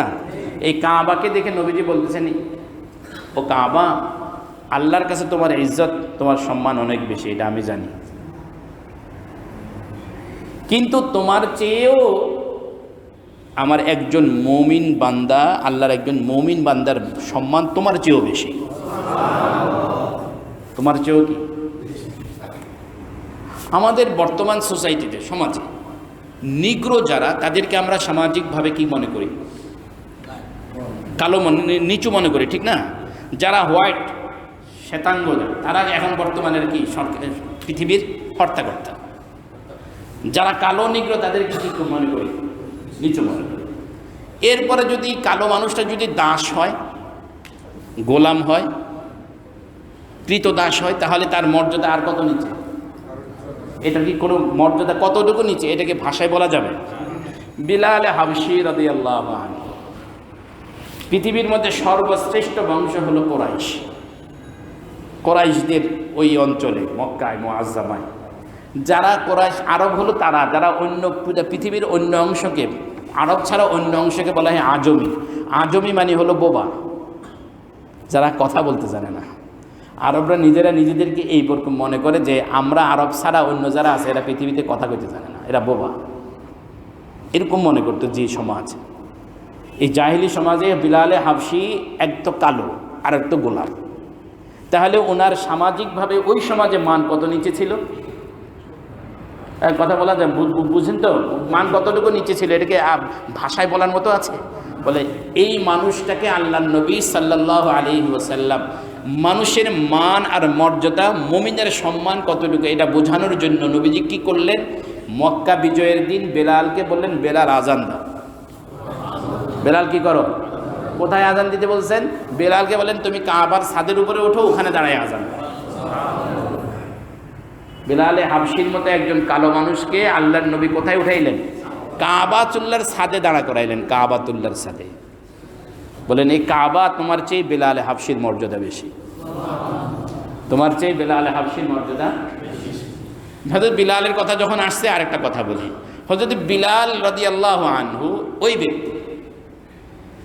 এই কাবাকে দেখে নবীজি বলতেছেন, ও কাবা, আল্লাহর কাছে তোমার ইজ্জত, তোমার সম্মান অনেক বেশি, এটা আমি জানি, কিন্তু তোমার চেয়েও আমার একজন মুমিন বান্দা, আল্লাহর একজন মুমিন বান্দার সম্মান তোমার চেয়েও বেশি। তোমার চেয়েও কি? আমাদের বর্তমান সোসাইটিতে, সমাজে নিগ্রো যারা, তাদেরকে আমরা সামাজিকভাবে কি মনে করি? কালো নিচু মনে করি, ঠিক না? যারা হোয়াইট, শ্বেতাঙ্গ, তারা এখন বর্তমানের কি পৃথিবীর হর্তাকর্তা। যারা কালো নিগ্রো তাদেরকে কি মনে করি? নিচু মনে করি। এরপরে যদি কালো মানুষটা যদি দাস হয়, গোলাম হয়, কৃতদাস হয়, তাহলে তার মর্যাদা আর কত নিচে? এটা কি কোনো মর্যাদা কতটুকু নিচে? এটাকে ভাষায় বলা যাবে? বিলাল হাবশী রাদিয়াল্লাহু আনহু, পৃথিবীর মধ্যে সর্বশ্রেষ্ঠ বংশ হলো কোরাইশ। কোরাইশদের ওই অঞ্চলে মক্কায় মুআজ্জামায় যারা কোরাইশ, আরব হলো তারা যারা অন্য পৃথিবীর অন্য অংশকে, আরব ছাড়া অন্য অংশকে বলা হয় আজমি। আজমি মানে হলো বোবা, যারা কথা বলতে জানে না। আরবরা নিজেরা নিজেদেরকে এই রকম মনে করে যে আমরা আরব ছাড়া অন্য যারা আছে এরা পৃথিবীতে কথা কইতে জানে না, এরা বোবা, এরকম মনে করতো যে সমাজ। এই জাহিলি সমাজে বিলালে হাবশী এক তো কালো আর এক তো গোলাম, তাহলে ওনার সামাজিকভাবে ওই সমাজে মান কত নিচে ছিল? কথা বলা যায়, বুঝেন তো? মান কতটুকু নিচে ছিল, এটাকে ভাষায় বলার মতো আছে? বলে এই মানুষটাকে আল্লাহ নবী সাল্লাল্লাহু আলাইহি ওয়াসাল্লাম মানুষের মান আর মর্যাদা, মুমিনের সম্মান কতটুকু, এটা বোঝানোর জন্য নবীজি কি করলেন? মক্কা বিজয়ের দিন বেলালকে বললেন, বেলাল আজান দাও। বেলাল কি করো? কোথায় আজান দিতে বলছেন? বেলালকে বলেন তুমি কাবার ছাদের উপরে ওঠো, ওখানে দাঁড়ায় আজান দাও। বেলালে হাবশীর মতো একজন কালো মানুষকে আল্লাহর নবী কোথায় উঠাইলেন? কাবাতুল্লাহর ছাদে দাঁড়া করাইলেন, কাবাতুল্লাহর ছাদে। বলেন এই কাবা তোমার চেয়ে বেলালে হাবশীর মর্যাদা বেশি, তোমার চেয়ে বেলালে হাবশীর মর্যাদা। হযরত বিলালের কথা যখন আসছে আরেকটা কথা বলি। হযরত বিলাল রাদিয়াল্লাহু আনহু ওই ব্যক্তি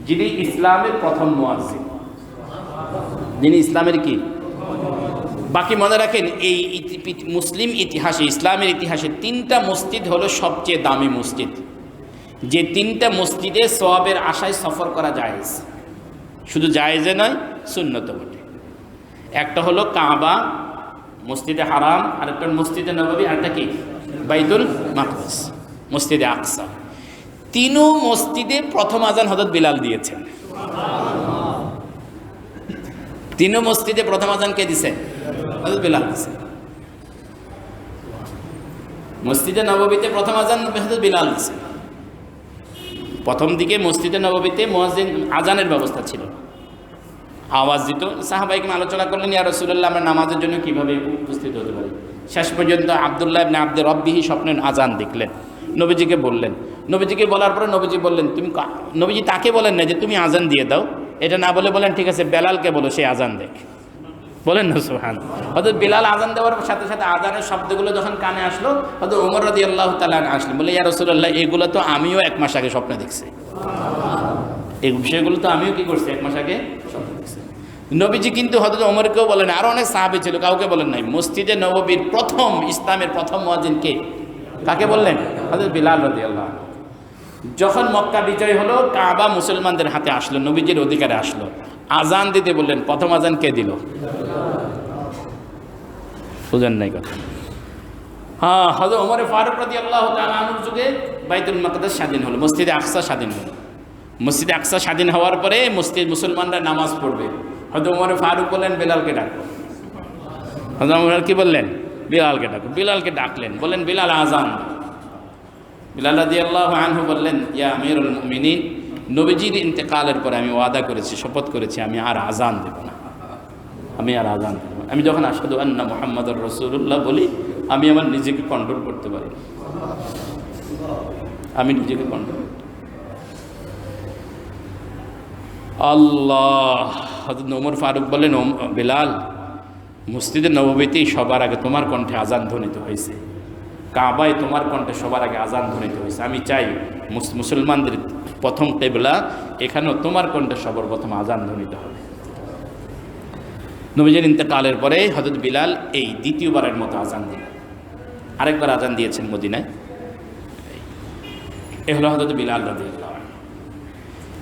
যিনি ইসলামের প্রথম মুয়াজ্জিন, যিনি ইসলামের কি। বাকি মনে রাখেন, এই মুসলিম ইতিহাসে, ইসলামের ইতিহাসে 3টা মসজিদ হলো সবচেয়ে দামি মসজিদ, যে 3টা মসজিদে সওয়াবের আশায় সফর করা জায়েজ। শুধু জায়েজে নয়, সুন্নত বটে। একটা হলো কাবা, মসজিদে হারাম, আরেকটা মসজিদে নববী, আরেকটা কি বাইতুল মাকদিস, মসজিদে আকসা। 3 মসজিদে প্রথম আজান হযরত বিলাল দিয়েছেন। 3 মসজিদে প্রথম আজান কে দিছে? হযরত বিলাল দিছে। মসজিদে নববীতে প্রথম আজান হযরত বিলাল দিছে। প্রথম দিকে মসজিদে নববীতে মুয়াজ্জিন আজানের ব্যবস্থা ছিল, আওয়াজ দিত। সাহাবাইকে আলোচনা করলেন, ইয়া রাসূলুল্লাহ, আমরা নামাজের জন্য কিভাবে উপস্থিত হতে পারি? শেষ পর্যন্ত আব্দুল্লাহ ইবনে আব্দে রব্বিহি স্বপ্নে আজান দেখলেন, নবীজিকে বললেন। নবীজিকে বলার পরে নবীজি বললেন, তুমি, নবীজি তাকে বলেন না যে তুমি আজান দিয়ে দাও, এটা না বলে বলেন ঠিক আছে বেলালকে বলো, সে আজান দেখ। বলেন না সুবহান। হয়তো বিলাল আজান দেওয়ার সাথে সাথে আজানের শব্দগুলো যখন কানে আসলো, হয়তো ওমর রাদিয়াল্লাহু তাআলা আসলেন, বলে ইয়া রাসূলুল্লাহ, এগুলো তো আমিও 1 মাস আগে স্বপ্নে দেখছি, এই বিষয়গুলো তো আমিও কি করছি 1 মাস আগে স্বপ্নে দেখছি। নবীজি কিন্তু হযরত ওমরকেও বলেন, আরো অনেক সাহাবী ছিল, কাউকে বলেন নাই। মসজিদে নববীর প্রথম, ইসলামের প্রথম মুয়াজ্জিন কে? কাকে বললেন? হযরত বিলাল রাদিয়াল্লাহু আনহু। যখন মক্কা বিজয় হলো, কাবা মুসলমানদের হাতে আসলো, নবীজির অধিকারে আসলো, আজান দিতে বললেন। প্রথম আজান কে দিল? বুঝেন নাই কথা? হ্যাঁ, হযরত ওমর ফারুক রাদিয়াল্লাহু তাআলা আনহুর যুগে বাইতুল মাকদিস স্বাধীন হলো, মসজিদে আকসা স্বাধীন হলো। মসজিদে আকসা স্বাধীন হওয়ার পরে মুসলমানরা নামাজ পড়বে, হয়তো ওমর ফারুক বললেন বেলালকে ডাকো। হযরত ওমর কি বললেন? বিলালকে ডাকো। বিলালকে ডাকলেন, বললেন বিলাল আজান। বিলাল রাদিয়াল্লাহু আনহু বললেন, ইয়া আমিরুল মুমিনিন, নবীজির ইন্তেকালের পরে আমি ওয়াদা করেছি, শপথ করেছি, আমি আর আজান দেব না, আমি আর আজান দেব না। আমি যখন আশহাদু আন্না মুহাম্মাদুর রাসূলুল্লাহ বলি, আমি আমার নিজেকে কন্ট্রোল করতে পারি, আমি নিজেকে কন্ট্রোল। আল্লাহ। হযরত ওমর ফারুক বলেন, বিলাল, মসজিদে নববীতেই সবার আগে তোমার কণ্ঠে আজান ধ্বনিত হয়েছে, কাবায় তোমার কণ্ঠে সবার আগে আজান ধ্বনিত হয়েছে, আমি চাই মুসলমানদের প্রথম কিবলা এখানেও তোমার কণ্ঠে সর্বপ্রথম আজান ধ্বনিত হবে। নবীজির ইন্তেকালের পরে হযরত বিলাল এই দ্বিতীয়বারের মতো আজান দিলেন। আরেকবার আজান দিয়েছেন মদিনায়। এ হলো হযরত বিলাল রাদিয়াল্লাহু আনহু।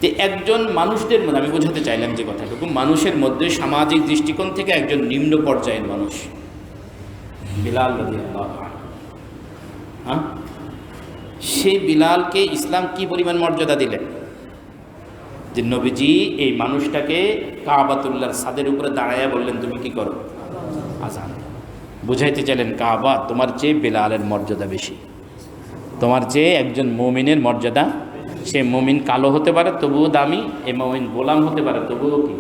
যে একজন মানুষদের মধ্যে, আমি বোঝাতে চাইলাম যে কথাটুকু, মানুষের মধ্যে সামাজিক দৃষ্টিকোণ থেকে একজন নিম্ন পর্যায়ের মানুষ বিলাল রাদিয়াল্লাহু আনহু। হ্যাঁ, সেই বিলালকে ইসলাম কি পরিমাণ মর্যাদা দিলেন, যে নবীজি এই মানুষটাকে কাবাতুল্লাহর ছাদের উপরে দাঁড়াইয়া বললেন, তুমি কি করো? আজান। বুঝাইতে চাইলেন, কাবা তোমার চেয়ে বিলালের মর্যাদা বেশি, তোমার চেয়ে একজন মুমিনের মর্যাদা। সে মুমিন কালো হতে পারে তবুও দামি, এ মুমিন গোলাম হতে পারে তবুও কি।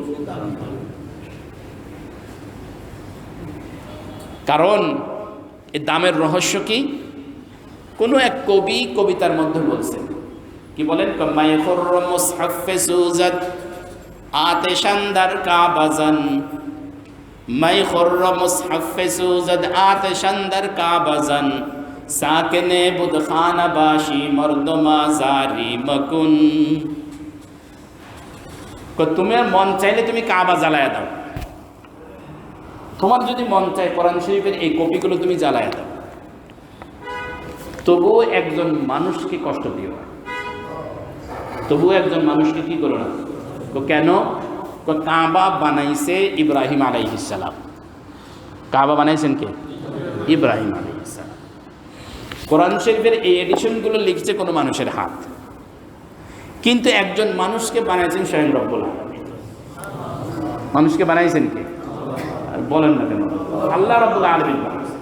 কারণ এ দামের রহস্য কি? কোনো এক কবি কবিতার মধ্যে বলছেন, কি বলেন? মাই খুররু মুসহাফে সুজাত আতিশান দার কাবাজান, মাই খুররু মুসহাফে সুজাত আতিশান দার কাবাজান, সাকেনে বুদখানা বাসি মর্দমা জারি মকুন। তুমি মন চাইলে তুমি কাবা জ্বালায়া দাও, তোমার যদি মন চায় কোরআন শরীফের এই কপিগুলো তুমি জ্বালায়া দাও, তবুও একজন মানুষকে কষ্ট দিও না, তবুও একজন মানুষকে কি করো না। কেন? কাবা বানাইছে ইব্রাহিম আলাইহিস সালাম। কাবা বানাইছেন কে? ইব্রাহিম আলাইহিস সালাম। কোরআন শরীফের এই এডিশনগুলো লিখছে কোনো মানুষের হাত, কিন্তু একজন মানুষকে বানাইছেন স্বয়ং রব্বুল আলামিন। মানুষকে বানাইছেন কে? বলেন না কেন? আল্লাহ রব্বুল আলামিন বানাইছেন।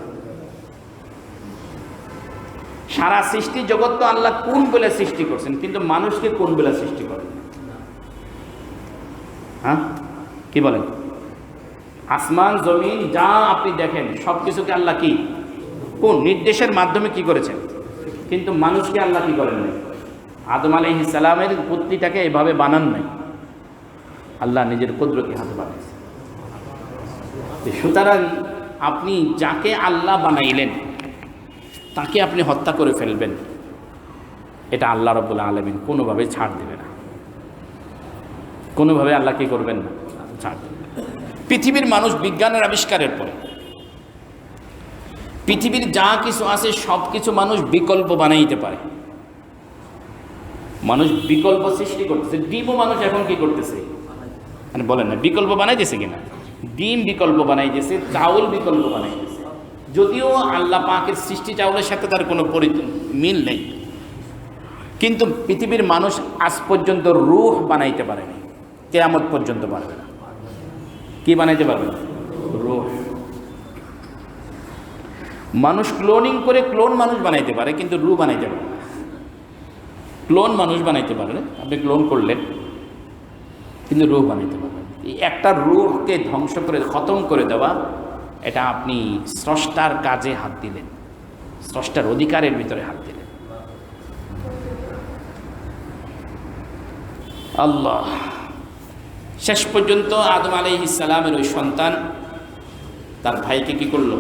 সারা সৃষ্টি জগৎ তো আল্লাহ কোন বলে সৃষ্টি করছেন, কিন্তু মানুষকে কোন বলে সৃষ্টি করেন? হ্যাঁ, কি বলেন? আসমান জমিন যা আপনি দেখেন সব কিছুকে আল্লাহ কি কোন নির্দেশের মাধ্যমে কি করেছেন, কিন্তু মানুষকে আল্লাহ কি করেন নাই। আদম আলাইহিস সালামের পুত্রীটাকে এভাবে বানান নাই, আল্লাহ নিজের কুদরতি হাতে বানাইছেন। সুতরাং আপনি যাকে আল্লাহ বানাইলেন তাকে আপনি হত্যা করে ফেলবেন, এটা আল্লাহ রাব্বুল আলামিন কোনোভাবেই ছাড় দেবে না, কোনোভাবে আল্লাহ কি করবেন না, ছাড় দেবে না। পৃথিবীর মানুষ বিজ্ঞানের আবিষ্কারের পরে পৃথিবীর যা কিছু আছে সব কিছু মানুষ বিকল্প বানাইতে পারে। মানুষ বিকল্প সৃষ্টি করতেছে। ডিমও মানুষ এখন কি করতেছে, মানে বলেন না বিকল্প বানাইতেছে কিনা? ডিম বিকল্প বানাইতেছে, চাউল বিকল্প বানাইতেছে, যদিও আল্লাহ পাকের সৃষ্টি চাউলের সাথে তার কোনো মিল নেই। কিন্তু পৃথিবীর মানুষ আজ পর্যন্ত রূহ বানাইতে পারেনি, কিয়ামত পর্যন্ত পারবে না। কি বানাইতে পারবে না? রূহ। মানুষ ক্লোনিং করে ক্লোন মানুষ বানাইতে পারে, কিন্তু রূহ বানাইতে পারে না। ক্লোন মানুষ বানাইতে পারে, আপনি ক্লোন করলেন, কিন্তু রূহ বানাইতে পারবেন। এই একটা রূহকে ধ্বংস করে খতম করে দেওয়া, এটা আপনি স্রষ্টার কাজে হাত দিলেন, স্রষ্টার অধিকারের ভিতরে হাত দিলেন। আল্লাহ শেষ পর্যন্ত আদম আলাইহিস সালামের ওই সন্তান তার ভাইকে কি করলো?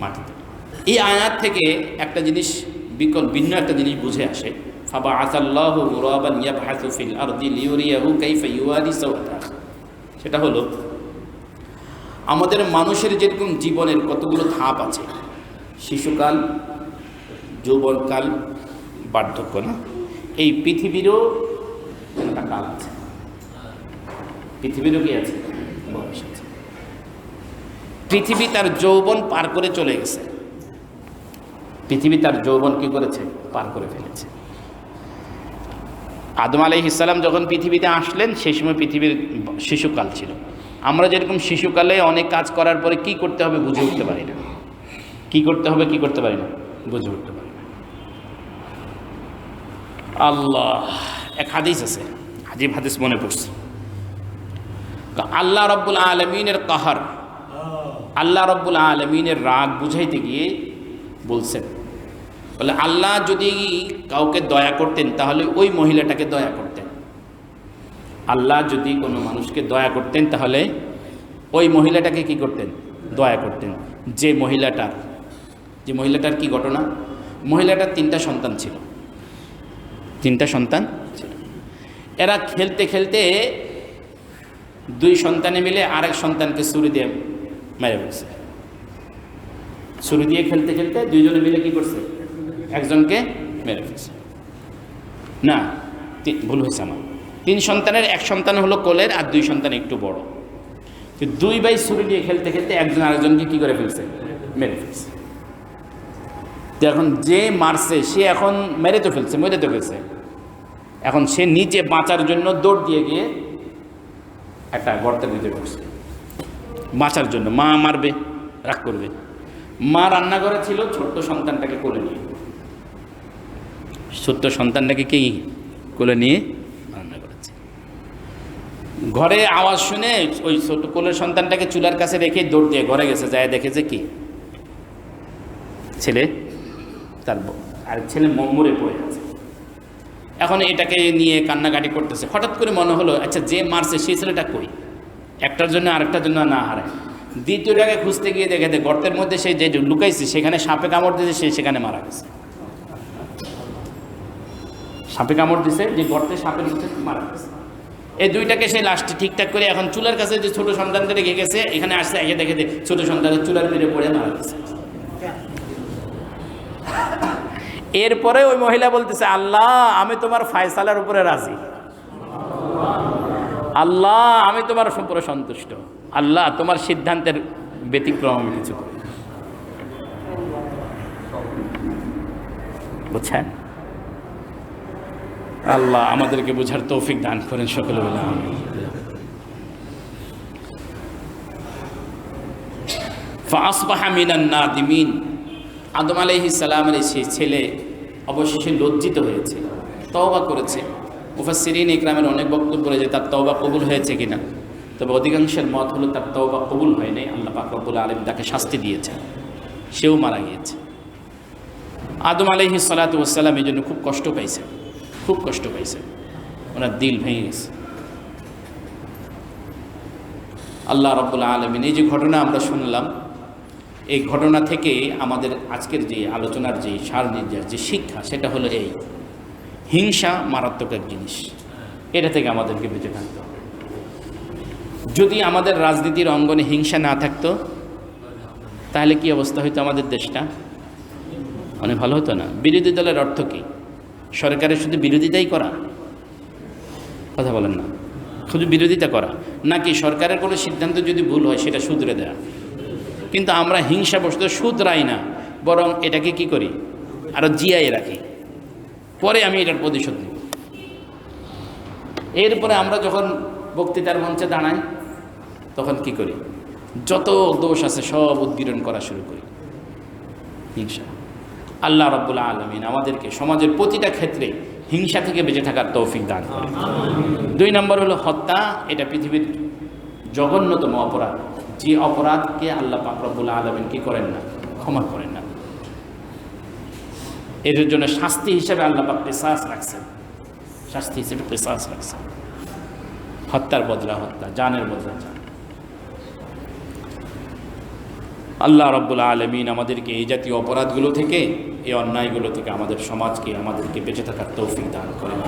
মাটিতে। এই আয়াত থেকে একটা জিনিস ভিন্ন একটা জিনিস বুঝে আসে। ফাবাআসাল্লাহু গুরাবান ইয়াবহাসু ফিল আরদি লিউরিয়াহু কাইফা ইউয়ারি সাওআতা। সেটা হলো আমাদের মানুষের যেরকম জীবনের কতগুলো ধাপ আছে, শিশুকাল, যৌবনকাল, বার্ধক্য, না? এই পৃথিবীরও একটা কাল আছে, পৃথিবীরও কি আছে? বয়স আছে। পৃথিবী তার যৌবন পার করে চলে গেছে, পৃথিবী তার যৌবন কি করেছে? পার করে ফেলেছে। আদম আলাইহিস সালাম যখন পৃথিবীতে আসলেন সেই সময় পৃথিবীর শিশুকাল ছিল। আমরা যেরকম শিশুকালে অনেক কাজ করার পরে কি করতে হবে বুঝে উঠতে পারি না, কি করতে হবে কি করতে পারি না, বুঝে উঠতে পারি না। আল্লাহ এক হাদিস আছে, আজীব হাদিস মনে পড়ছে। আল্লাহ রাব্বুল আলামিনের কাহার, আল্লাহ রাব্বুল আলামিনের রাগ বুঝাইতে গিয়ে বলছেন, বলে আল্লাহ যদি কাউকে দয়া করতেন তাহলে ওই মহিলাটাকে দয়া করতেন। আল্লাহ যদি কোনো মানুষকে দয়া করতেন তাহলে ওই মহিলাটাকে কি করতেন? দয়া করতেন। যে মহিলাটার কি ঘটনা? মহিলাটার 3টা সন্তান ছিল, 3টা সন্তান ছিল। এরা খেলতে খেলতে 2 সন্তানে মিলে আরেক সন্তানকে ছুরি দিয়ে মেরে ফেলছে। ছুরি দিয়ে খেলতে খেলতে 2 জনে মিলে কি করছে? একজনকে মেরে ফেলছে। না, ভুল হয়েছে আমার। 3 সন্তানের 1 সন্তান হলো কোলের, আর 2 সন্তান একটু বড়। 2 ভাই ছুরি দিয়ে খেলতে খেলতে একজন আরেকজনকে কি করে ফেলছে? মেরে ফেলছে। তো এখন যে মারছে সে এখন মেরে তো ফেলছে। এখন সে নিজে বাঁচার জন্য দৌড় দিয়ে গিয়ে একটা গর্তের ভিতরে ঢুকছে বাঁচার জন্য। মা মারবে, রাগ করবে। মা রান্নাঘরে ছিল, ছোট্ট সন্তানটাকে কোলে নিয়ে, ছোট্ট সন্তানটাকে কি কোলে নিয়ে রান্না করেছে। ঘরে আওয়াজ শুনে ওই ছোট কোলের সন্তানটাকে চুলার কাছে রেখে দৌড় দিয়ে ঘরে গেছে, যায় দেখেছে কি ছেলে, তার আরেক ছেলে মরে পড়ে আছে। এখন এটাকে নিয়ে কান্নাকাটি করতেছে। হঠাৎ করে মনে হলো, আচ্ছা যে মারছে সেই ছেলেটা কই? একটার জন্য আরেকটার জন্য না হারায়। দ্বিতীয়টাকে খুঁজতে গিয়ে দেখে গর্তের মধ্যে সে যে লুকাইছে সেখানে সাপে কামড় দিয়েছে, সে সেখানে মারা গেছে। সাপে কামড় দিছে, যে গর্তে সাপের মধ্যে মারা গেছে। এই 2টাকে সে লাস্টে ঠিকঠাক করে এখন চুলার কাছে যে ছোট সন্তানটা রেখে গেছে, এখানে আসছে, এসে দেখে ছোট সন্তানের চুলার ভিতরে পড়ে মারা গেছে। এরপরে ওই মহিলা বলতেছে, আল্লাহ আমি তোমার ফায়সালার উপরে রাজি, আল্লাহ আমি তোমার উপরে সন্তুষ্ট, আল্লাহ তোমার সিদ্ধান্তের ব্যতিক্রম আমি কিছু করি। বুঝছেন? আল্লাহ আমাদেরকে বোঝার তৌফিক দান করেন সকলে বলে আমিন। ফাসবাহা মিনান নাদিমিন। আদম আলাইহিস সালামের সেই ছেলে অবশেষে লজ্জিত হয়েছে, তওবা করেছে। মুফাসসিরিন ইকরামের অনেক বক্তব্য রয়েছে তার তওবা কবুল হয়েছে কিনা, তবে অধিকাংশের মত হলো তার তওবা কবুল হয় নাই। আল্লাহ পাক রব্বুল আলামিন তাকে শাস্তি দিয়েছেন, সেও মারা গিয়েছে। আদম আলাইহিস সালাতু ওয়াস সালাম এই জন্য খুব কষ্ট পাইছেন, খুব কষ্ট পাইছেন, ওনার দিল ভেঙে গেছে। আল্লাহ রাব্বুল আলামিন এই যে ঘটনা আমরা শুনলাম, এই ঘটনা থেকে আমাদের আজকের যে আলোচনার যে সার নির্যাস যে শিক্ষা, সেটা হলো এই হিংসা মারাত্মক এক জিনিস, এটা থেকে আমাদেরকে বেঁচে থাকতে হবে। যদি আমাদের রাজনীতির অঙ্গনে হিংসা না থাকতো তাহলে কি অবস্থা হইতো আমাদের দেশটা? অনেক ভালো হতো না। বিরোধী দলের অর্থ কী? সরকারের শুধু বিরোধিতাই করা? কথা বলেন না, শুধু বিরোধিতা করা, নাকি সরকারের কোনো সিদ্ধান্ত যদি ভুল হয় সেটা শুধরে দেয়া? কিন্তু আমরা হিংসাবশত শুধরাই না, বরং এটাকে কি করি, আরও জিয়াই রাখি, পরে আমি এটার প্রতিশোধ নিব। এরপরে আমরা যখন বক্তৃতার মঞ্চে দাঁড়াই তখন কি করি, যত দোষ আছে সব উদ্গীরণ করা শুরু করি। হিংসা। আল্লাহ রাব্বুল আলামিন আমাদেরকে সমাজের প্রতিটা ক্ষেত্রে হিংসা থেকে বেঁচে থাকার তৌফিক দান করে। 2 নম্বর হলো হত্যা। এটা পৃথিবীর জঘন্যতম অপরাধ, যে অপরাধকে আল্লাহ পাক রব্বুল আলামিন কি করেন না, ক্ষমা করেন না। এর জন্য শাস্তি হিসেবে আল্লাহ পাক কিসাস রাখছেন, শাস্তি হিসেবে কিসাস রাখছেন। হত্যার বদলা হত্যা, জানের বদলা জান। আল্লাহ রাব্বুল আলামিন আমাদেরকে এই জাতীয় অপরাধগুলো থেকে, এই অন্যায়গুলো থেকে আমাদের সমাজকে, আমাদেরকে বেঁচে থাকার তৌফিক দান করেন।